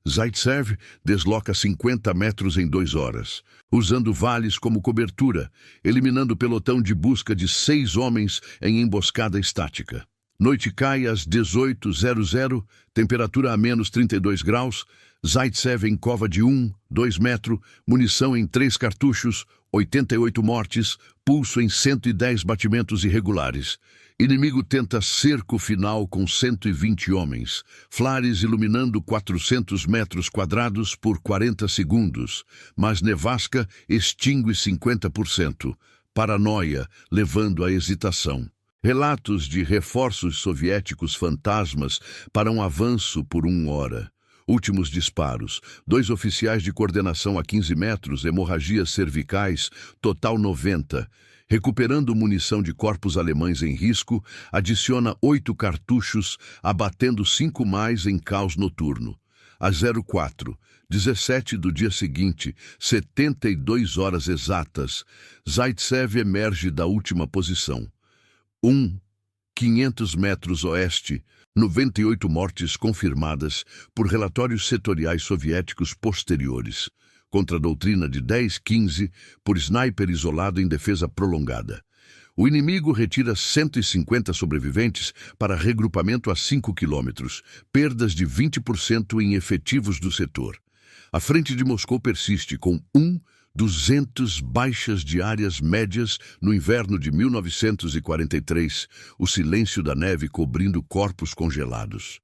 Zaitsev desloca 50 metros em 2 horas, usando vales como cobertura, eliminando pelotão de busca de 6 homens em emboscada estática. Noite cai às 18h00, temperatura a menos 32 graus, Zaitsev em cova de 2 metros, munição em 3 cartuchos, 88 mortes, pulso em 110 batimentos irregulares. Inimigo tenta cerco final com 120 homens, flares iluminando 400 metros quadrados por 40 segundos, mas nevasca extingue 50%. Paranoia levando à hesitação. Relatos de reforços soviéticos fantasmas para um avanço por 1 hora. Últimos disparos. 2 oficiais de coordenação a 15 metros, hemorragias cervicais, total 90. Recuperando munição de corpos alemães em risco, adiciona 8 cartuchos, abatendo 5 mais em caos noturno. A 04, 17 do dia seguinte, 72 horas exatas, Zaitsev emerge da última posição. 500 metros oeste, 98 mortes confirmadas por relatórios setoriais soviéticos posteriores, contra a doutrina de 10-15 por sniper isolado em defesa prolongada. O inimigo retira 150 sobreviventes para regrupamento a 5 quilômetros, perdas de 20% em efetivos do setor. A frente de Moscou persiste com 200 baixas diárias médias no inverno de 1943, o silêncio da neve cobrindo corpos congelados.